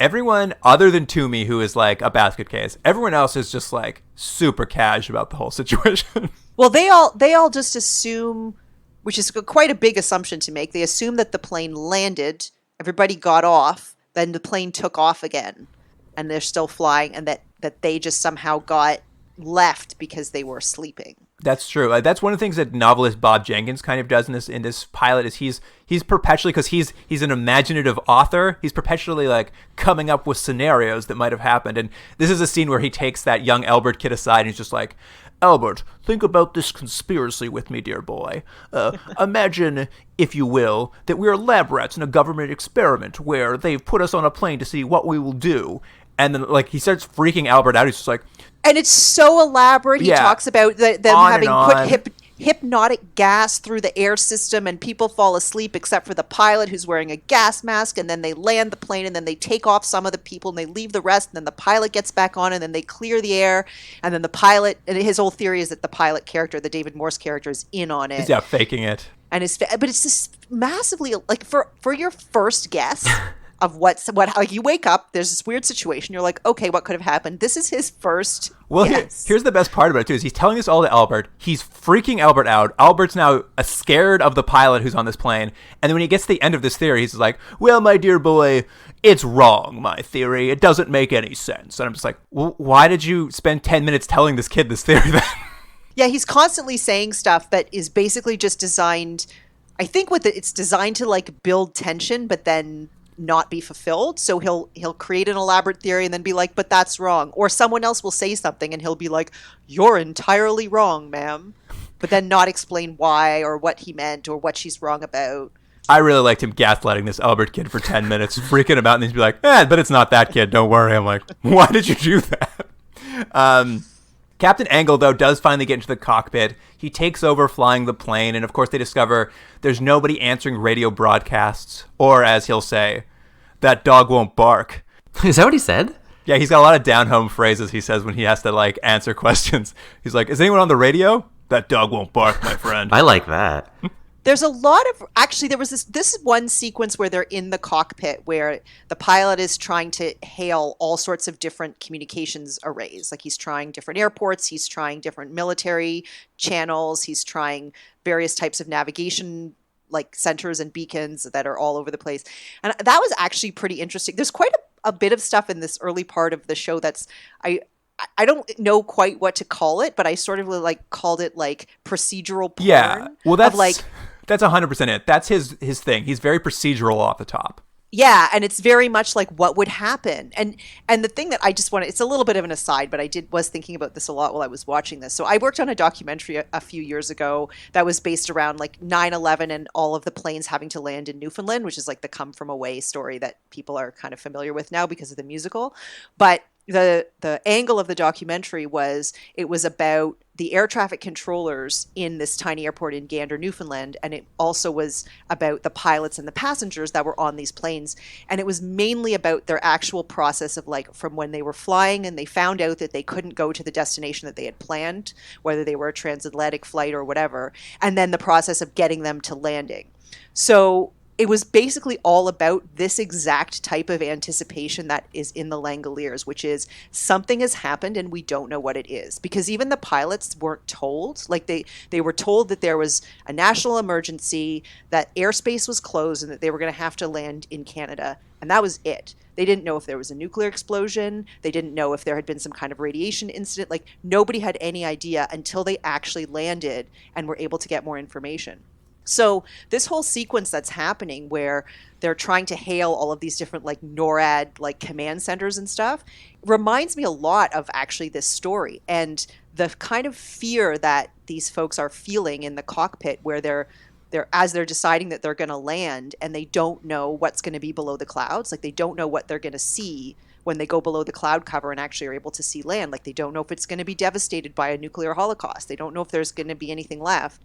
Everyone other than Toomey, who is like a basket case, everyone else is just like super cash about the whole situation. Well, they all just assume, which is quite a big assumption to make. They assume that the plane landed, everybody got off, then the plane took off again, and they're still flying, and that they just somehow got left because they were sleeping. That's true. That's one of the things that novelist Bob Jenkins kind of does in this pilot is he's perpetually, because he's an imaginative author, he's perpetually like coming up with scenarios that might have happened. And this is a scene where he takes that young Albert kid aside and he's just like, Albert, think about this conspiracy with me, dear boy. Imagine, if you will, that we are lab rats in a government experiment where they've put us on a plane to see what we will do. And then, like, he starts freaking Albert out. He's just like... And it's so elaborate. He talks about them having put hypnotic gas through the air system, and people fall asleep except for the pilot who's wearing a gas mask, and then they land the plane, and then they take off some of the people, and they leave the rest, and then the pilot gets back on, and then they clear the air, and then the pilot... And his whole theory is that the pilot character, the David Morse character, is in on it. Yeah, faking it. And but it's just massively... Like, for your first guess... of what like you wake up, there's this weird situation, you're like, okay, what could have happened? This is his first guess. Here's the best part about it too, is he's telling this all to Albert. He's freaking Albert out. Albert's now scared of the pilot who's on this plane, and then when he gets to the end of this theory, he's like, well, my dear boy, it's wrong, my theory. It doesn't make any sense. And I'm just like, well, why did you spend 10 minutes telling this kid this theory then? Yeah, he's constantly saying stuff that is basically just designed, I think it's designed to like build tension, but then not be fulfilled. So he'll create an elaborate theory and then be like, but that's wrong. Or someone else will say something and he'll be like, you're entirely wrong, ma'am. But then not explain why or what he meant or what she's wrong about. I really liked him gaslighting this Albert kid for 10 minutes, freaking him out, and he'd be like, but it's not that kid, don't worry. I'm like, why did you do that? Captain Angle, though, does finally get into the cockpit. He takes over flying the plane, and of course they discover there's nobody answering radio broadcasts, or as he'll say, that dog won't bark. Is that what he said? Yeah, he's got a lot of down-home phrases he says when he has to, like, answer questions. He's like, is anyone on the radio? That dog won't bark, my friend. I like that. There's a lot of, actually, there was this one sequence where they're in the cockpit where the pilot is trying to hail all sorts of different communications arrays. Like he's trying different airports, he's trying different military channels, he's trying various types of navigation like centers and beacons that are all over the place. And that was actually pretty interesting. There's quite a bit of stuff in this early part of the show that's, I don't know quite what to call it, but I sort of like called it like procedural porn. Yeah, well that's 100% it. That's his thing. He's very procedural off the top. Yeah, and it's very much like what would happen. And the thing that I just want to, it's a little bit of an aside, but I was thinking about this a lot while I was watching this. So I worked on a documentary a few years ago that was based around like 9/11 and all of the planes having to land in Newfoundland, which is like the Come From Away story that people are kind of familiar with now because of the musical. But the angle of the documentary was about the air traffic controllers in this tiny airport in Gander, Newfoundland, and it also was about the pilots and the passengers that were on these planes. And it was mainly about their actual process of like from when they were flying and they found out that they couldn't go to the destination that they had planned, whether they were a transatlantic flight or whatever, and then the process of getting them to landing. So it was basically all about this exact type of anticipation that is in the Langoliers, which is something has happened and we don't know what it is. Because even the pilots weren't told. Like they were told that there was a national emergency, that airspace was closed, and that they were going to have to land in Canada. And that was it. They didn't know if there was a nuclear explosion. They didn't know if there had been some kind of radiation incident. Like nobody had any idea until they actually landed and were able to get more information. So this whole sequence that's happening where they're trying to hail all of these different like NORAD like command centers and stuff reminds me a lot of actually this story and the kind of fear that these folks are feeling in the cockpit where they're as they're deciding that they're going to land and they don't know what's going to be below the clouds. Like they don't know what they're going to see when they go below the cloud cover and actually are able to see land. Like, they don't know if it's going to be devastated by a nuclear holocaust. They don't know if there's going to be anything left.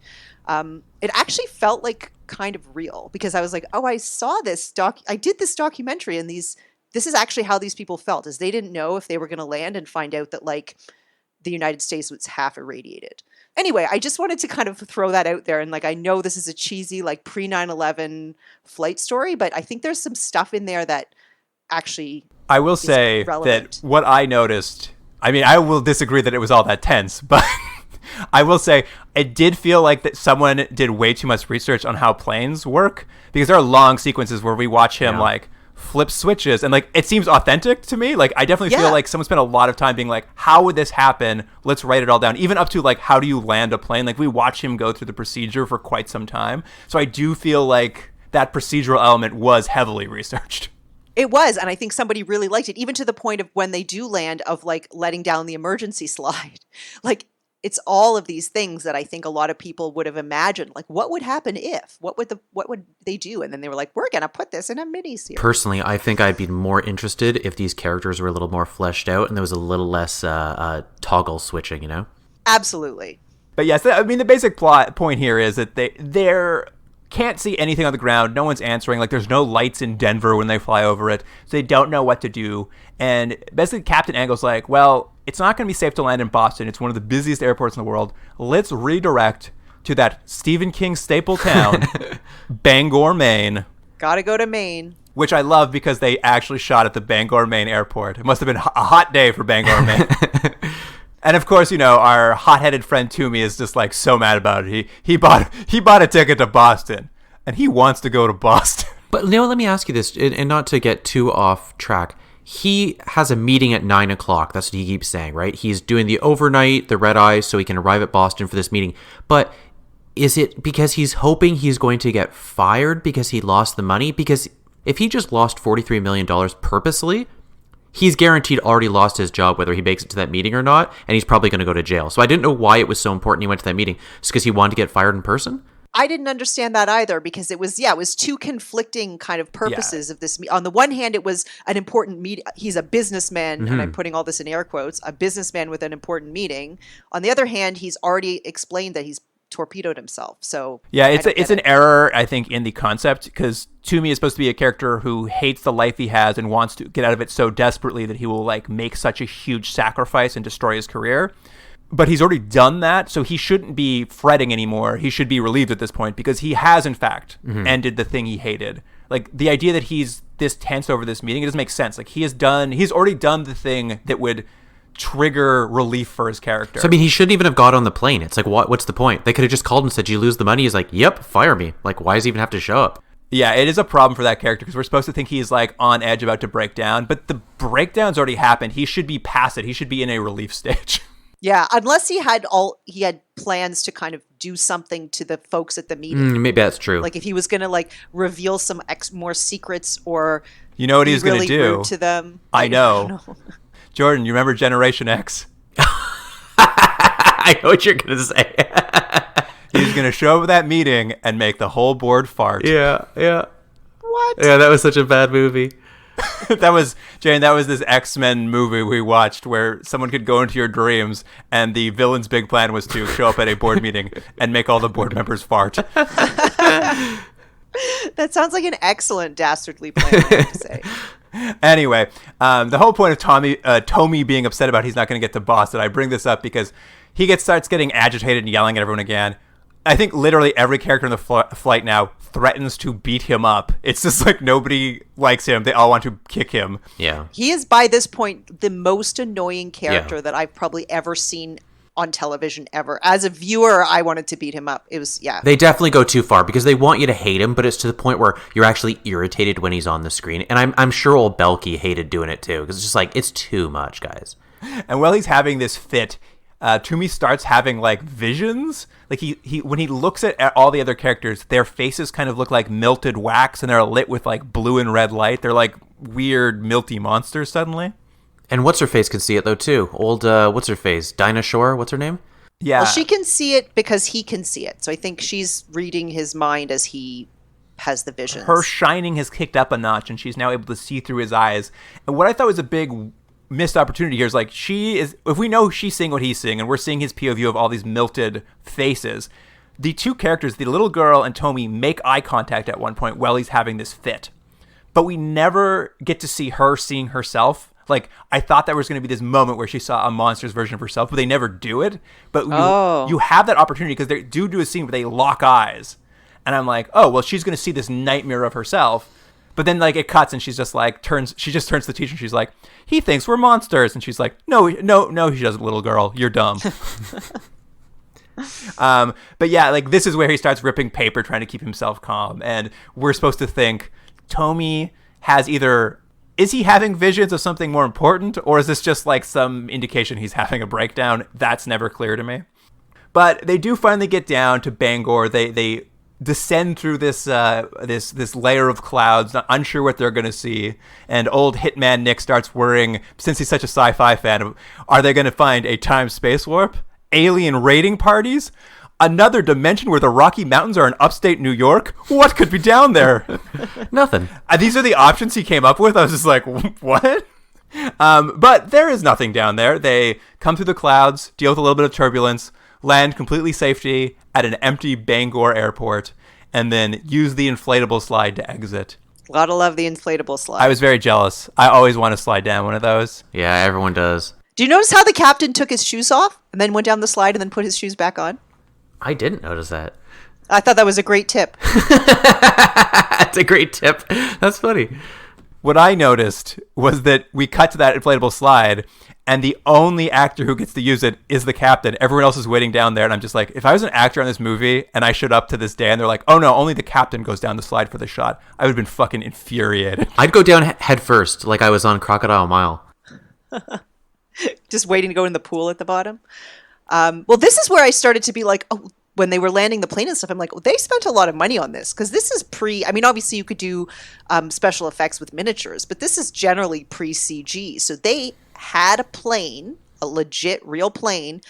It actually felt like kind of real, because I was like, oh, I saw this I did this documentary, and this is actually how these people felt, is they didn't know if they were going to land and find out that like the United States was half irradiated. Anyway, I just wanted to kind of throw that out there. And like, I know this is a cheesy, like pre 9/11 flight story, but I think there's some stuff in there that actually I will say relevant. that what I noticed, I mean, I will disagree that it was all that tense, but I will say it did feel like that someone did way too much research on how planes work, because there are long sequences where we watch him like flip switches, and like it seems authentic to me. Like, I definitely feel like someone spent a lot of time being like, how would this happen? Let's write it all down. Even up to like, how do you land a plane? Like, we watch him go through the procedure for quite some time. So I do feel like that procedural element was heavily researched. It was, and I think somebody really liked it, even to the point of when they do land, of like letting down the emergency slide. Like, it's all of these things that I think a lot of people would have imagined. Like, what would happen if? What would they do? And then they were like, we're gonna put this in a miniseries. Personally, I think I'd be more interested if these characters were a little more fleshed out and there was a little less toggle switching, you know? Absolutely. But yes, I mean, the basic point here is that they're can't see anything on the ground. No one's answering. Like, there's no lights in Denver when they fly over it, so they don't know what to do. And basically, Captain Angle's like, well, it's not going to be safe to land in Boston. It's one of the busiest airports in the world. Let's redirect to that Stephen King staple town, Bangor, Maine. Gotta go to Maine. Which I love, because they actually shot at the Bangor, Maine airport. It must have been a hot day for Bangor, Maine. And of course, you know, our hot-headed friend Toomey is just like so mad about it. He bought a ticket to Boston, and he wants to go to Boston. But Leo, let me ask you this, and not to get too off track. He has a meeting at 9 o'clock. That's what he keeps saying, right? He's doing the overnight, the red eye, so he can arrive at Boston for this meeting. But is it because he's hoping he's going to get fired because he lost the money? Because if he just lost $43 million purposely, he's guaranteed already lost his job, whether he makes it to that meeting or not, and he's probably going to go to jail. So I didn't know why it was so important he went to that meeting. Just because he wanted to get fired in person? I didn't understand that either, because it was two conflicting kind of purposes of this. On the one hand, it was an important meeting. He's a businessman, and I'm putting all this in air quotes, a businessman with an important meeting. On the other hand, he's already explained that he's torpedoed himself. So yeah, it's an error, I think, in the concept, because Toomey is supposed to be a character who hates the life he has and wants to get out of it so desperately that he will like make such a huge sacrifice and destroy his career. But he's already done that, so he shouldn't be fretting anymore. He should be relieved at this point, because he has, in fact, ended the thing he hated. Like, the idea that he's this tense over this meeting, it doesn't make sense. Like, he's already done the thing that would trigger relief for his character. So, I mean, he shouldn't even have got on the plane. It's like, what's the point? They could have just called and said, "You lose the money?" He's like, "Yep, fire me." Like, why does he even have to show up? Yeah, it is a problem for that character, because we're supposed to think he's like on edge, about to break down. But the breakdown's already happened. He should be past it. He should be in a relief stage. Yeah, unless he had plans to kind of do something to the folks at the meeting. Maybe that's true. Like, if he was going to like reveal some more secrets, or you know what he was really going to do? Rude to them. I know. Jordan, you remember Generation X? I know what you're going to say. He's going to show up at that meeting and make the whole board fart. Yeah. What? Yeah, that was such a bad movie. That was this X-Men movie we watched where someone could go into your dreams, and the villain's big plan was to show up at a board meeting and make all the board members fart. That sounds like an excellent dastardly plan, I have to say. Anyway, the whole point of Tommy being upset about he's not going to get to Boston, I bring this up because he starts getting agitated and yelling at everyone again. I think literally every character in the flight now threatens to beat him up. It's just like nobody likes him. They all want to kick him. Yeah. He is, by this point, the most annoying character that I've probably ever seen on television ever. As a viewer, I wanted to beat him up. It was, They definitely go too far, because they want you to hate him, but it's to the point where you're actually irritated when he's on the screen. And I'm sure old Belky hated doing it too, because it's just like, it's too much, guys. And while he's having this fit, Toomey starts having like visions. Like he when he looks at all the other characters, their faces kind of look like melted wax, and they're lit with like blue and red light. They're like weird milty monsters suddenly. And what's her face can see it though too. Old what's her face? Dinah Shore. What's her name? Yeah. Well, she can see it because he can see it. So I think she's reading his mind as he has the visions. Her shining has kicked up a notch, and she's now able to see through his eyes. And what I thought was a big missed opportunity here is like, if we know she's seeing what he's seeing, and we're seeing his POV of all these melted faces, the two characters, the little girl and Tommy, make eye contact at one point while he's having this fit. But we never get to see her seeing herself. Like, I thought there was going to be this moment where she saw a monster's version of herself, but they never do it. But you have that opportunity because they do a scene where they lock eyes. And I'm like, oh, well, she's going to see this nightmare of herself. But then, like, it cuts and she's just like, she just turns to the teacher and she's like, he thinks we're monsters. And she's like, no, he doesn't, little girl. You're dumb. But yeah, like, this is where he starts ripping paper, trying to keep himself calm. And we're supposed to think Tommy has is he having visions of something more important, or is this just like some indication he's having a breakdown? That's never clear to me. But they do finally get down to Bangor. They descend through this layer of clouds, not unsure what they're going to see. And old hitman Nick starts worrying, since he's such a sci-fi fan, are they going to find a time-space warp? Alien raiding parties? Another dimension where the Rocky Mountains are in upstate New York? What could be down there? Nothing. These are the options he came up with. I was just like, what? But there is nothing down there. They come through the clouds, deal with a little bit of turbulence, land completely safety at an empty Bangor airport, and then use the inflatable slide to exit. Gotta love the inflatable slide. I was very jealous. I always want to slide down one of those. Yeah, everyone does. Do you notice how the captain took his shoes off and then went down the slide and then put his shoes back on? I didn't notice that. I thought that was a great tip. That's a great tip. That's funny. What I noticed was that we cut to that inflatable slide, and the only actor who gets to use it is the captain. Everyone else is waiting down there, and I'm just like, if I was an actor on this movie and I showed up to this day and they're like, oh no, only the captain goes down the slide for the shot, I would have been fucking infuriated. I'd go down head first, like I was on Crocodile Mile. Just waiting to go in the pool at the bottom. Well, this is where I started to be like, oh, when they were landing the plane and stuff, I'm like, well, they spent a lot of money on this, because this is obviously you could do special effects with miniatures, but this is generally pre-CG. So they had a plane, a legit real plane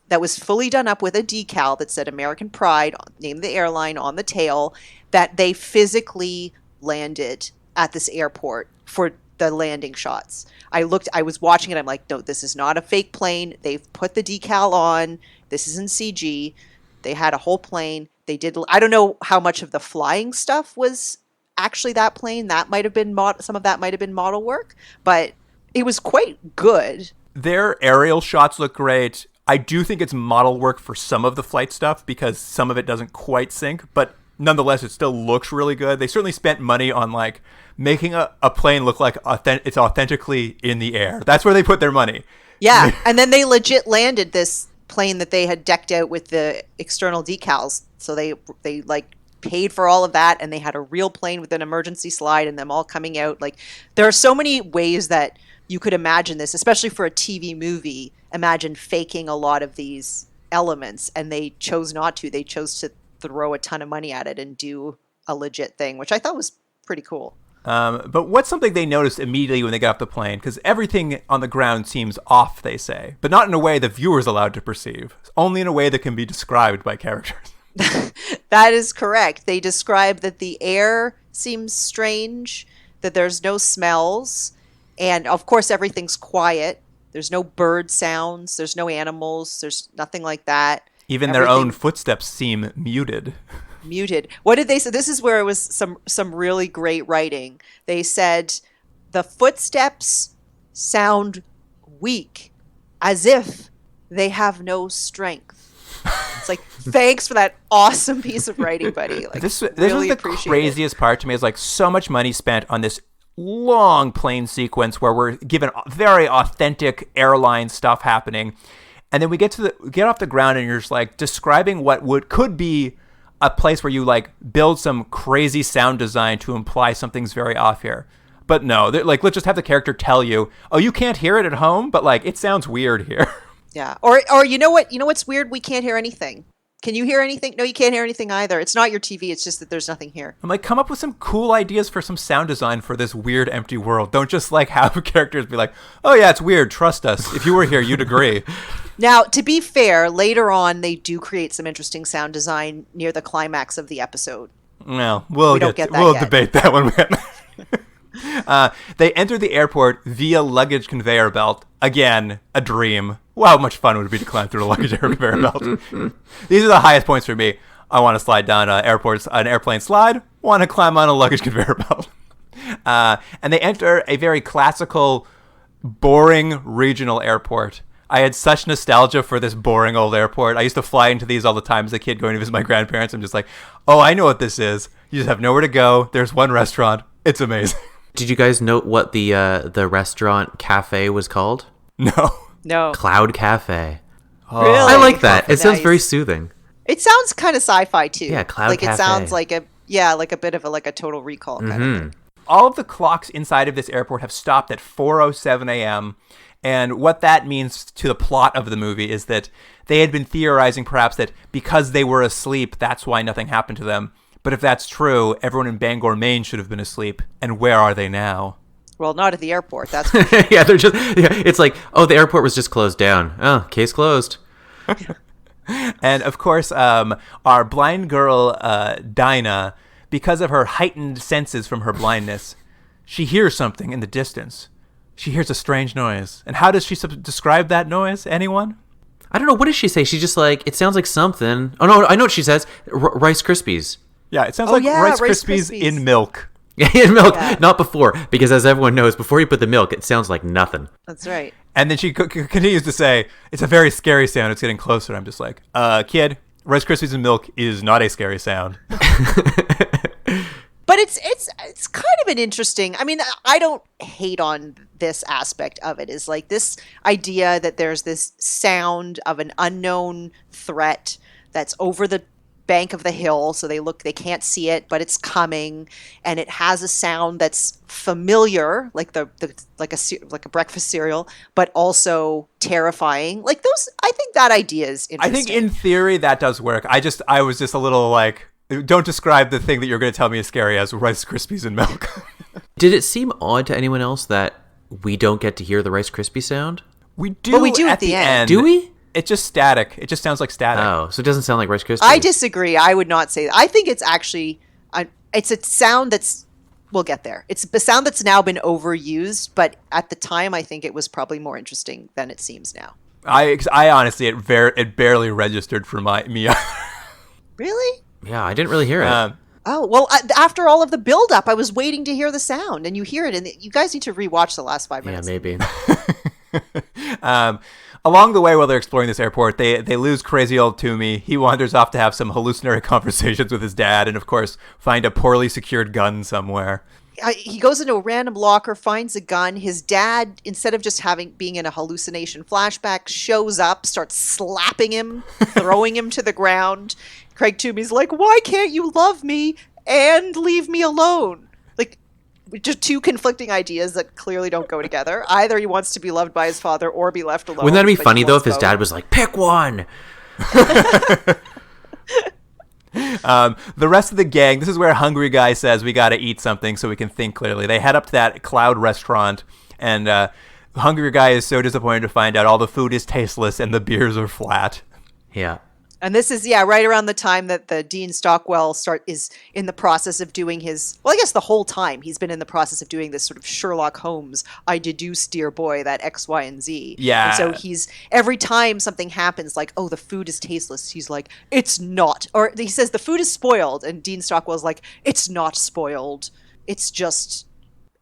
that was fully done up with a decal that said American Pride, named the airline on the tail, that they physically landed at this airport for the landing shots. I was watching it. I'm like, no, this is not a fake plane. They've put the decal on. This isn't CG. They had a whole plane. They did. I don't know how much of the flying stuff was actually that plane. That might have been some of that might have been model work, but it was quite good. Their aerial shots look great. I do think it's model work for some of the flight stuff because some of it doesn't quite sync, but nonetheless, it still looks really good. They certainly spent money on like making a plane look like it's authentically in the air. That's where they put their money. Yeah, and then they legit landed this plane that they had decked out with the external decals. So they like paid for all of that, and they had a real plane with an emergency slide and them all coming out. Like, there are so many ways that you could imagine this, especially for a TV movie. Imagine faking a lot of these elements, and they chose not to. They chose to throw a ton of money at it and do a legit thing, which I thought was pretty cool. But what's something they noticed immediately when they got off the plane? Because everything on the ground seems off, they say, but not in a way the viewer's allowed to perceive. Only in a way that can be described by characters. That is correct. They describe that the air seems strange, that there's no smells, and of course everything's quiet. There's no bird sounds, there's no animals, there's nothing like that. Even their own footsteps seem muted. Muted. What did they say? This is where it was some really great writing. They said the footsteps sound weak, as if they have no strength. It's like, thanks for that awesome piece of writing, buddy. Like, this really was the craziest part to me. Is like so much money spent on this long plane sequence where we're given very authentic airline stuff happening, and then we get off the ground and you're just like describing what could be a place where you like build some crazy sound design to imply something's very off here. But no, like, let's just have the character tell you, oh, you can't hear it at home, but like it sounds weird here. Yeah. Or you know what's weird? We can't hear anything. Can you hear anything? No, you can't hear anything either. It's not your TV. It's just that there's nothing here. I'm like, come up with some cool ideas for some sound design for this weird empty world. Don't just like have characters be like, oh yeah, it's weird. Trust us. If you were here, you'd agree. Now, to be fair, later on, they do create some interesting sound design near the climax of the episode. Well, We don't get that we'll yet. debate that when we get they enter the airport via luggage conveyor belt. Again, a dream. Wow, how much fun would it be to climb through a luggage conveyor belt? These are the highest points for me. I want to slide down an airplane slide. Want to climb on a luggage conveyor belt. And they enter a very classical, boring regional airport. I had such nostalgia for this boring old airport. I used to fly into these all the time as a kid going to visit my grandparents. I'm just like, oh, I know what this is. You just have nowhere to go. There's one restaurant. It's amazing. Did you guys note what the restaurant cafe was called? No. No. Cloud Cafe. Really? I like that. It sounds Nice. very soothing. It sounds kind of sci-fi too. Yeah, Cloud Like Cafe. it sounds like a bit of a Total Recall kind of thing. All of the clocks inside of this airport have stopped at 4:07 a.m. And what that means to the plot of the movie is that they had been theorizing perhaps that because they were asleep, that's why nothing happened to them. But if that's true, everyone in Bangor, Maine should have been asleep. And where are they now? Well, not at the airport. That's Yeah, it's like, oh, the airport was just closed down. Oh, case closed. And of course, our blind girl, Dinah, because of her heightened senses from her blindness, she hears something in the distance. She hears a strange noise. And how does she describe that noise? Anyone? I don't know. What does she say? She's just like, it sounds like something. Oh, no, I know what she says. Rice Krispies. Yeah, it sounds Oh, like yeah, Rice Rice Krispies Krispies. in milk. In milk. Yeah. Not before. Because as everyone knows, before you put the milk, it sounds like nothing. That's right. And then she continues to say, it's a very scary sound. It's getting closer. I'm just like, kid, Rice Krispies in milk is not a scary sound. But it's kind of an interesting. I mean, I don't hate on this aspect of it. Is like this idea that there's this sound of an unknown threat that's over the bank of the hill, so they can't see it, but it's coming, and it has a sound that's familiar, like like a breakfast cereal, but also terrifying. Like those, I think that idea is I interesting. think in theory that does work. I was just a little like, don't describe the thing that you're going to tell me is scary as Rice Krispies in milk. Did it seem odd to anyone else that we don't get to hear the Rice Krispie sound? We do, But we do at the end. Do we? It's just static. It just sounds like static. Oh, so it doesn't sound like Rice Krispies. I disagree. I would not say that. I think it's actually it's a sound that's we'll get there. It's a sound that's now been overused, but at the time I think it was probably more interesting than it seems now. I honestly, it barely registered for me. Really? Yeah, I didn't really hear it. Oh, well, after all of the build up, I was waiting to hear the sound, and you hear it, and you guys need to rewatch the last 5 Yeah, minutes. maybe. Along the way, while they're exploring this airport, they lose crazy old Toomey. He wanders off to have some hallucinatory conversations with his dad, and of course, find a poorly secured gun somewhere. He goes into a random locker, finds a gun. His dad, instead of just being in a hallucination flashback, shows up, starts slapping him, throwing him to the ground. Craig Toomey's like, "Why can't you love me and leave me alone?" Like, just two conflicting ideas that clearly don't go together. Either he wants to be loved by his father or be left alone. Wouldn't that be but he funny, though, if wants his both. dad was like, pick one? The rest of the gang, this is where Hungry Guy says we got to eat something so we can think clearly. They head up to that Cloud restaurant, and Hungry Guy is so disappointed to find out all the food is tasteless and the beers are flat. Yeah. And this is, right around the time that the Dean Stockwell is in the process of doing his, well, I guess the whole time he's been in the process of doing this sort of Sherlock Holmes, I deduce, dear boy, that X, Y, and Z. Yeah. And so every time something happens, like, oh, the food is tasteless, he's like, it's not. Or he says the food is spoiled, and Dean Stockwell's like, it's not spoiled. It's just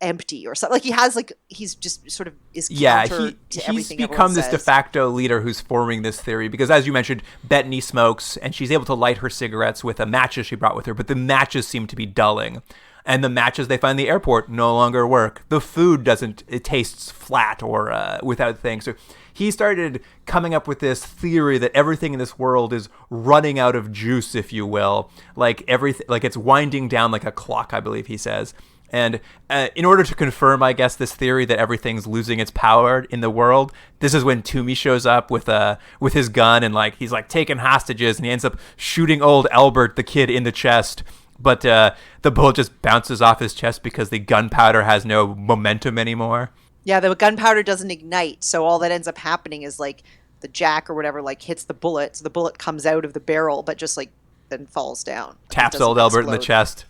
empty or something. Like he's just sort of is counter to he's everything become everyone this de says. facto leader who's forming this theory because, as you mentioned, Bethany smokes and she's able to light her cigarettes with a matches she brought with her, but the matches seem to be dulling, and the matches they find in the airport no longer work. The food it tastes flat or without things. So he started coming up with this theory that everything in this world is running out of juice, if you will, like everything, like it's winding down like a clock, I believe he says. And in order to confirm, I guess, this theory that everything's losing its power in the world, this is when Toomey shows up with his gun and he's taking hostages, and he ends up shooting old Albert, the kid, in the chest. But the bullet just bounces off his chest because the gunpowder has no momentum anymore. Yeah, the gunpowder doesn't ignite, so all that ends up happening is the jack or whatever hits the bullet, so the bullet comes out of the barrel, but just then falls down. Taps It doesn't old Albert in the explode. chest.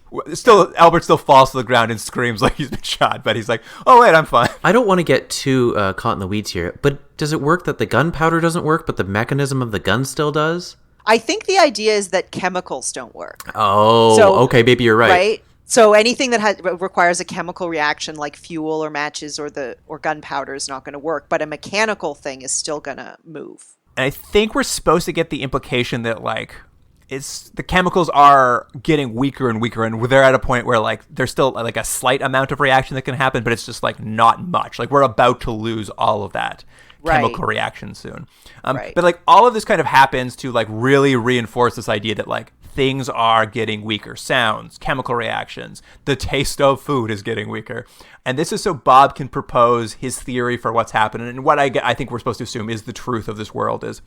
Albert still falls to the ground and screams like he's been shot, but he's like, oh wait, I'm fine. I don't want to get too caught in the weeds here, but does it work that the gunpowder doesn't work, but the mechanism of the gun still does? I think the idea is that chemicals don't work. Oh, So- okay, maybe you're right. Right? So anything that requires a chemical reaction like fuel or matches or gunpowder is not going to work, but a mechanical thing is still going to move. And I think we're supposed to get the implication that like the chemicals are getting weaker and weaker, and they're at a point where like there's still like a slight amount of reaction that can happen, but it's just like not much. Like we're about to lose all of that chemical reaction soon. Right. But like all of this kind of happens to like really reinforce this idea that like things are getting weaker. Sounds, chemical reactions, the taste of food is getting weaker. And this is so Bob can propose his theory for what's happening. And what I think we're supposed to assume is the truth of this world is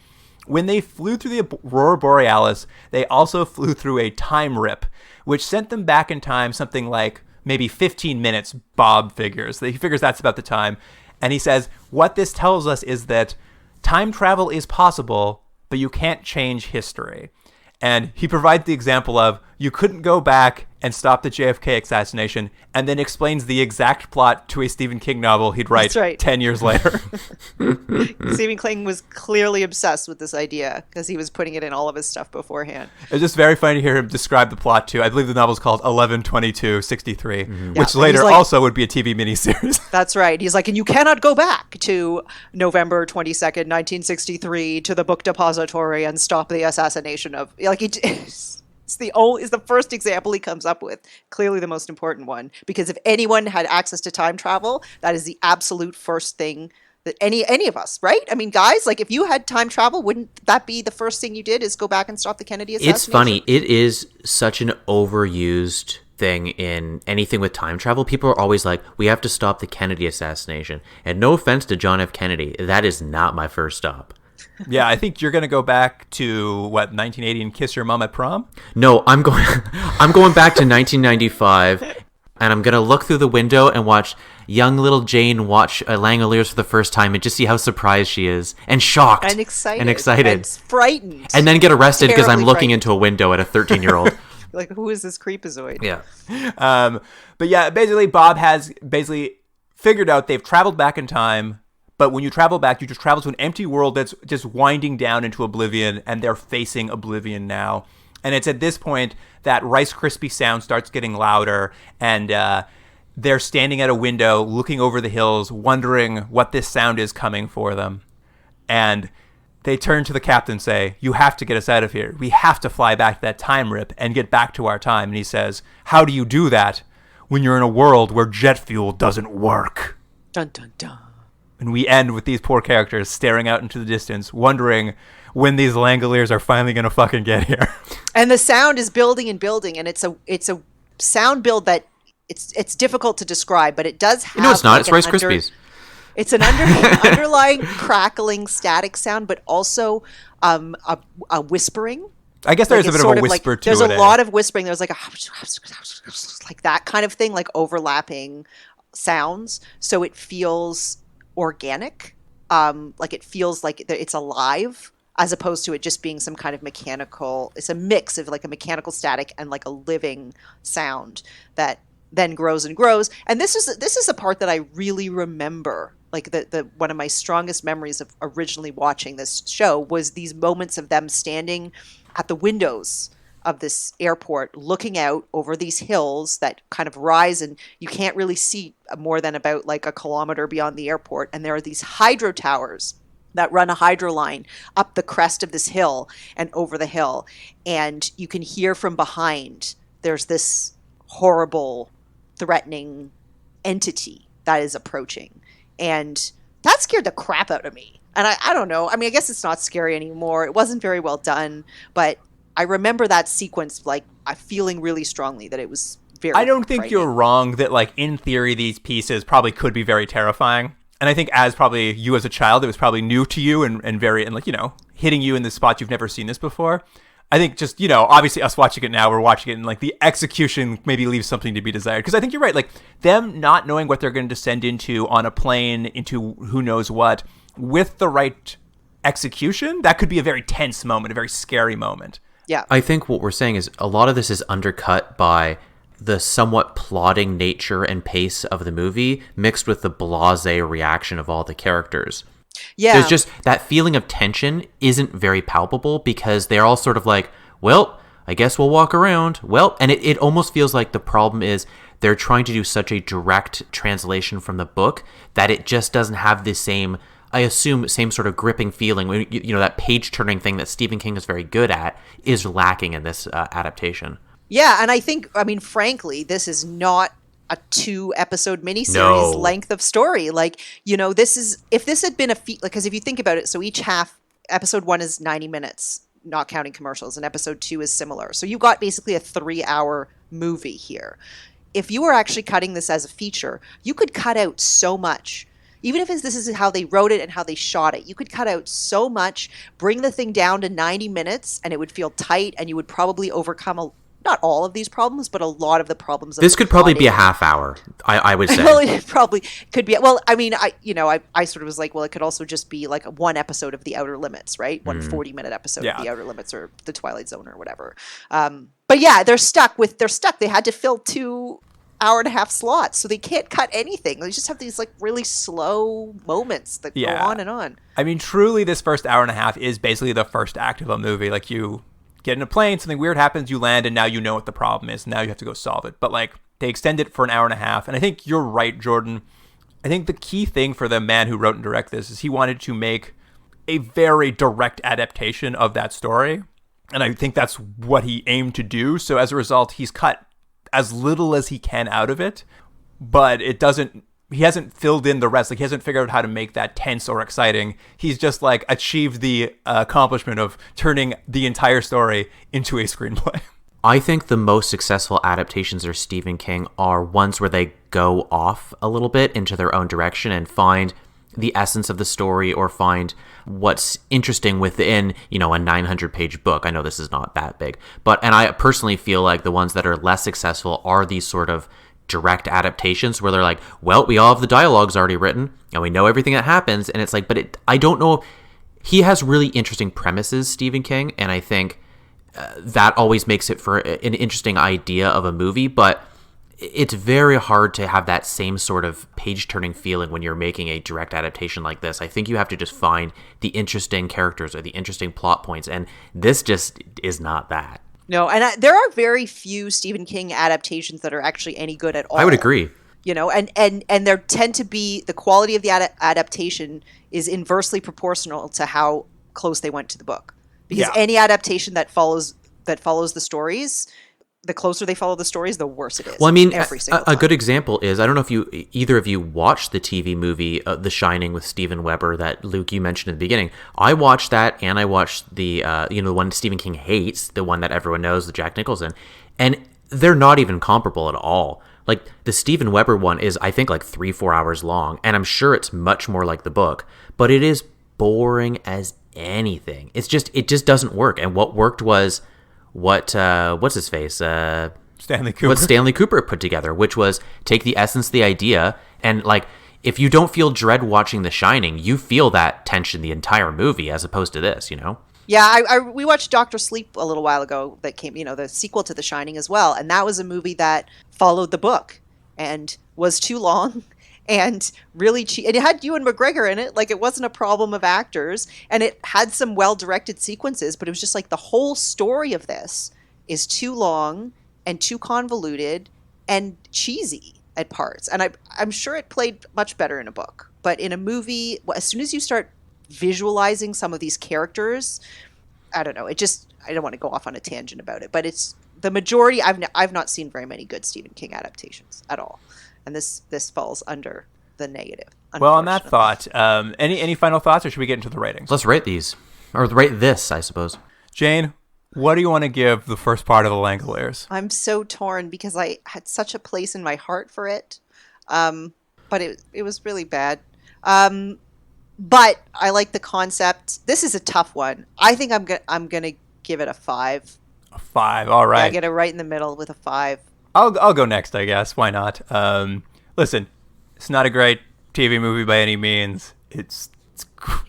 when they flew through the Aurora Borealis, they also flew through a time rip, which sent them back in time something like maybe 15 minutes, Bob figures. He figures that's about the time. And he says, what this tells us is that time travel is possible, but you can't change history. And he provides the example of you couldn't go back and stop the JFK assassination, and then explains the exact plot to a Stephen King novel he'd write That's right. 10 years later. Stephen King was clearly obsessed with this idea because he was putting it in all of his stuff beforehand. It's just very funny to hear him describe the plot too. I believe the novel's called 11/22/63, Yeah, which and later he's like- also would be a TV miniseries. That's right. He's like, and you cannot go back to November 22nd, 1963 to the book depository and stop the assassination of, like, it's the first example he comes up with. Clearly the most important one, because if anyone had access to time travel, that is the absolute first thing that any of us, right? I mean, guys, like if you had time travel, wouldn't that be the first thing you did is go back and stop the Kennedy assassination? It's funny. It is such an overused thing in anything with time travel. People are always like, we have to stop the Kennedy assassination. And no offense to John F. Kennedy, that is not my first stop. Yeah, I think you're going to go back to, 1980 and kiss your mom at prom? No, I'm going back to 1995, and I'm going to look through the window and watch young little Jane watch Langoliers for the first time and just see how surprised she is, and shocked. And excited. And frightened. And then get arrested because I'm Terribly looking frightened. into a window at a 13-year-old. Like, who is this creepazoid? Yeah. But yeah, basically Bob has figured out they've traveled back in time, but when you travel back, you just travel to an empty world that's just winding down into oblivion, and they're facing oblivion now. And it's at this point that Rice Krispie sound starts getting louder, and they're standing at a window looking over the hills, wondering what this sound is coming for them. And they turn to the captain and say, you have to get us out of here. We have to fly back to that time rip and get back to our time. And he says, how do you do that when you're in a world where jet fuel doesn't work? Dun, dun, dun. And we end with these poor characters staring out into the distance, wondering when these Langoliers are finally going to fucking get here. And the sound is building and building, and it's a sound build that it's difficult to describe, but it does have. No, it's not. like It's an Rice Krispies. It's an underlying crackling static sound, but also a whispering. I guess there's Like, a it's bit of sort a whisper to it. There's a lot of whispering. There's like like that kind of thing, like overlapping sounds. So it feels organic. Like it feels like it's alive, as opposed to it just being some kind of mechanical. It's a mix of like a mechanical static and like a living sound that then grows and grows. And this is a part that I really remember. Like the one of my strongest memories of originally watching this show was these moments of them standing at the windows of this airport looking out over these hills that kind of rise, and you can't really see more than about like a kilometer beyond the airport. And there are these hydro towers that run a hydro line up the crest of this hill and over the hill. And you can hear from behind, there's this horrible, threatening entity that is approaching. And that scared the crap out of me. And I don't know. I mean, I guess it's not scary anymore. It wasn't very well done, but I remember that sequence, like, feeling really strongly that it was very I don't think frightening. you're wrong that, like, in theory, these pieces probably could be very terrifying. And I think as probably you as a child, it was probably new to you and like, you know, hitting you in the spots you've never seen this before. I think just, you know, obviously us watching it now, we're watching it and like the execution maybe leaves something to be desired. Because I think you're right. Like them not knowing what they're going to descend into on a plane, into who knows what, with the right execution, that could be a very tense moment, a very scary moment. Yeah. I think what we're saying is a lot of this is undercut by the somewhat plodding nature and pace of the movie mixed with the blasé reaction of all the characters. Yeah. There's just that feeling of tension isn't very palpable because they're all sort of like, well, I guess we'll walk around. Well, and it almost feels like the problem is they're trying to do such a direct translation from the book that it just doesn't have the same, I assume, same sort of gripping feeling. You know, that page-turning thing that Stephen King is very good at is lacking in this adaptation. Yeah, and I think, I mean, frankly, this is not a 2-episode miniseries length of story. Like, you know, this is, if this had been because if you think about it, so each half, episode 1 is 90 minutes, not counting commercials, and episode 2 is similar. So you got basically a 3-hour movie here. If you were actually cutting this as a feature, you could cut out so much. Even if this is how they wrote it and how they shot it, you could cut out so much, bring the thing down to 90 minutes, and it would feel tight, and you would probably overcome not all of these problems, but a lot of the problems. This could probably be a half hour, I would say. Well, it probably could be. Well, I mean, I sort of was like, well, it could also just be like one episode of The Outer Limits, right? 1 40-minute episode of The Outer Limits or The Twilight Zone or whatever. But yeah, they're stuck. They had to fill 2 hour-and-a-half slots, so they can't cut anything. They just have these like really slow moments that go on and on. I mean, truly, this first hour and a half is basically the first act of a movie. Like, you get in a plane, something weird happens, you land, and now you know what the problem is. Now you have to go solve it. But like, they extend it for an hour and a half, and I think you're right, Jordan. I think the key thing for the man who wrote and directed this is he wanted to make a very direct adaptation of that story, and I think that's what he aimed to do. So as a result, he's cut as little as he can out of it, but he hasn't filled in the rest. Like, he hasn't figured out how to make that tense or exciting. He's just like achieved the accomplishment of turning the entire story into a screenplay. I think the most successful adaptations of Stephen King are ones where they go off a little bit into their own direction and find the essence of the story or find what's interesting within, you know, a 900-page book. I know this is not that big, and I personally feel like the ones that are less successful are these sort of direct adaptations where they're like, well, we all have the dialogues already written and we know everything that happens, and it's like, but I don't know. He has really interesting premises, Stephen King, and I think that always makes it for an interesting idea of a movie, but it's very hard to have that same sort of page-turning feeling when you're making a direct adaptation like this. I think you have to just find the interesting characters or the interesting plot points, and this just is not that. No, and there are very few Stephen King adaptations that are actually any good at all. I would agree. You know, and there tend to be, the quality of the adaptation is inversely proportional to how close they went to the book. Because any adaptation that follows the stories, the closer they follow the stories, the worse it is. Well, I mean, every single a time. good example is, I don't know if either of you watched the TV movie The Shining with Steven Weber that, Luke, you mentioned in the beginning. I watched that, and I watched the the one Stephen King hates, the one that everyone knows, the Jack Nicholson, and they're not even comparable at all. Like, the Steven Weber one is, I think, like 3-4 hours long, and I'm sure it's much more like the book, but it is boring as anything. It just doesn't work. And what worked was what's his face? Stanley Cooper. What Stanley Cooper put together, which was take the essence, the idea, and like, if you don't feel dread watching The Shining, you feel that tension the entire movie, as opposed to this, you know? Yeah, we watched Dr. Sleep a little while ago that came, the sequel to The Shining as well. And that was a movie that followed the book and was too long and really cheap. And it had Ewan McGregor in it. Like, it wasn't a problem of actors. And it had some well-directed sequences, but it was just like the whole story of this is too long and too convoluted and cheesy at parts. And I'm sure it played much better in a book. But in a movie, as soon as you start visualizing some of these characters, I don't know. I don't want to go off on a tangent about it, but it's the majority. I've not seen very many good Stephen King adaptations at all, and this falls under the negative. Well, on that thought, any final thoughts, or should we get into the ratings? Let's rate these, or rate this, I suppose. Jane, what do you want to give the first part of the Langoliers? I'm so torn because I had such a place in my heart for it, but it was really bad. But I like the concept. This is a tough one. I think I'm gonna give it a 5. A 5, all right. Yeah, I get it right in the middle with a 5. I'll go next, I guess. Why not? Listen, it's not a great TV movie by any means. It's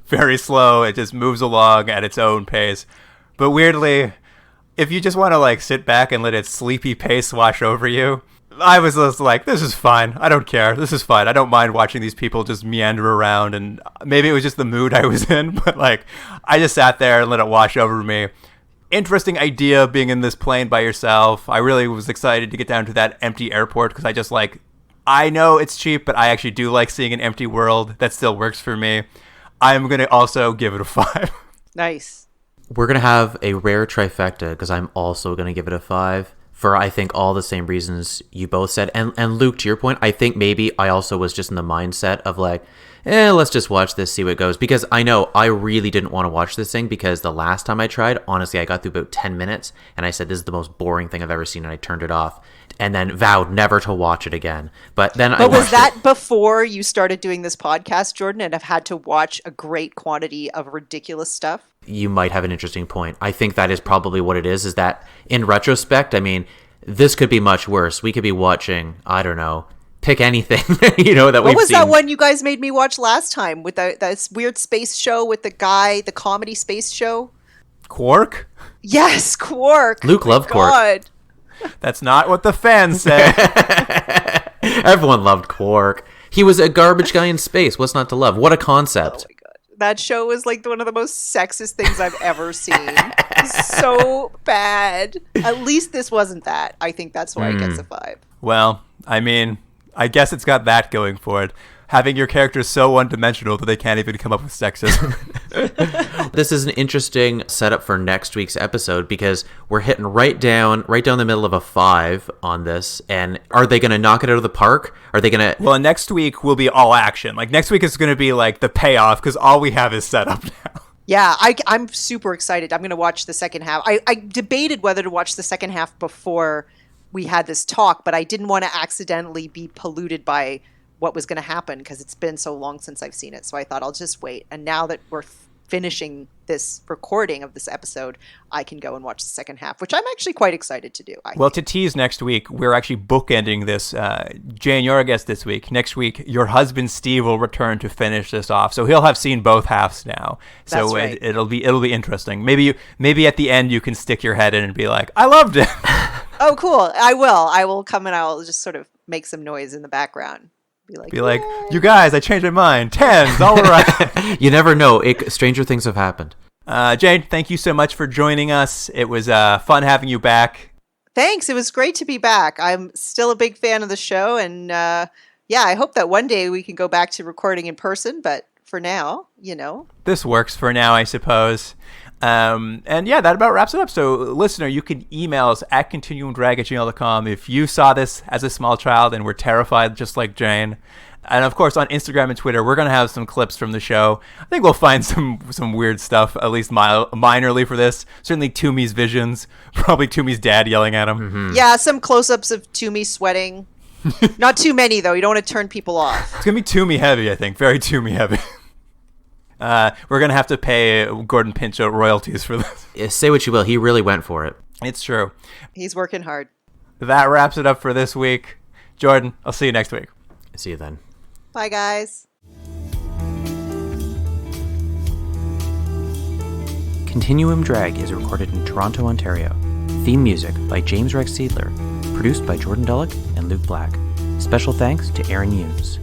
very slow. It just moves along at its own pace. But weirdly, if you just want to like sit back and let its sleepy pace wash over you, I was just like, this is fine. I don't care. This is fine. I don't mind watching these people just meander around. And maybe it was just the mood I was in, but like, I just sat there and let it wash over me. Interesting idea being in this plane by yourself. I really was excited to get down to that empty airport because I just like, I know it's cheap, but I actually do like seeing an empty world. That still works for me. I'm going to also give it a 5. Nice. We're going to have a rare trifecta because I'm also going to give it a 5 for, I think, all the same reasons you both said. And Luke, to your point, I think maybe I also was just in the mindset of like, let's just watch this, see what goes. Because I know I really didn't want to watch this thing because the last time I tried, honestly, I got through about 10 minutes and I said, this is the most boring thing I've ever seen, and I turned it off and then vowed never to watch it again. But was that before you started doing this podcast, Jordan, and have had to watch a great quantity of ridiculous stuff? You might have an interesting point. I think that is probably what it is that in retrospect, I mean, this could be much worse. We could be watching, I don't know, pick anything, that we've seen. What was that one you guys made me watch last time with that weird space show with the guy, the comedy space show? Quark? Yes, Quark. Luke loved Quark. That's not what the fans say. Everyone loved Quark. He was a garbage guy in space. What's not to love? What a concept. Oh my God. That show was like one of the most sexist things I've ever seen. So bad. At least this wasn't that. I think that's why it gets a 5. Well, I mean, I guess it's got that going for it. Having your characters so one-dimensional that they can't even come up with sexism. This is an interesting setup for next week's episode because we're hitting right down the middle of a 5 on this. And are they going to knock it out of the park? Are they going to... Well, next week will be all action. Like, next week is going to be like the payoff because all we have is set up now. Yeah, I'm super excited. I'm going to watch the second half. I debated whether to watch the second half before we had this talk, but I didn't want to accidentally be polluted by what was going to happen because it's been so long since I've seen it. So I thought I'll just wait. And now that we're finishing this recording of this episode, I can go and watch the second half, which I'm actually quite excited to do. Well, to tease next week, we're actually bookending this. Jane, you're our guest this week. Next week, your husband Steve will return to finish this off, so he'll have seen both halves now. So That's right. it'll be interesting. Maybe at the end you can stick your head in and be like, "I loved it." Oh, cool! I will come and I'll just sort of make some noise in the background. Be like, you guys, I changed my mind. 10's all right. You never know. Stranger things have happened. Jane, thank you so much for joining us. It was fun having you back. Thanks. It was great to be back. I'm still a big fan of the show. And I hope that one day we can go back to recording in person. But for now, This works for now, I suppose. That about wraps it up. So, listener, you can email us at continuumdrag@gmail.com if you saw this as a small child and were terrified just like Jane. And, of course, on Instagram and Twitter, we're going to have some clips from the show. I think we'll find some weird stuff, at least minorly for this. Certainly Toomey's visions. Probably Toomey's dad yelling at him. Mm-hmm. Yeah, some close-ups of Toomey sweating. Not too many, though. You don't want to turn people off. It's going to be Toomey heavy, I think. Very Toomey heavy. We're going to have to pay Gordon Pinchot royalties for this. Yeah, say what you will. He really went for it. It's true. He's working hard. That wraps it up for this week. Jordan, I'll see you next week. See you then. Bye, guys. Continuum Drag is recorded in Toronto, Ontario. Theme music by James Rex Seidler. Produced by Jordan Dullock and Luke Black. Special thanks to Aaron Yunes.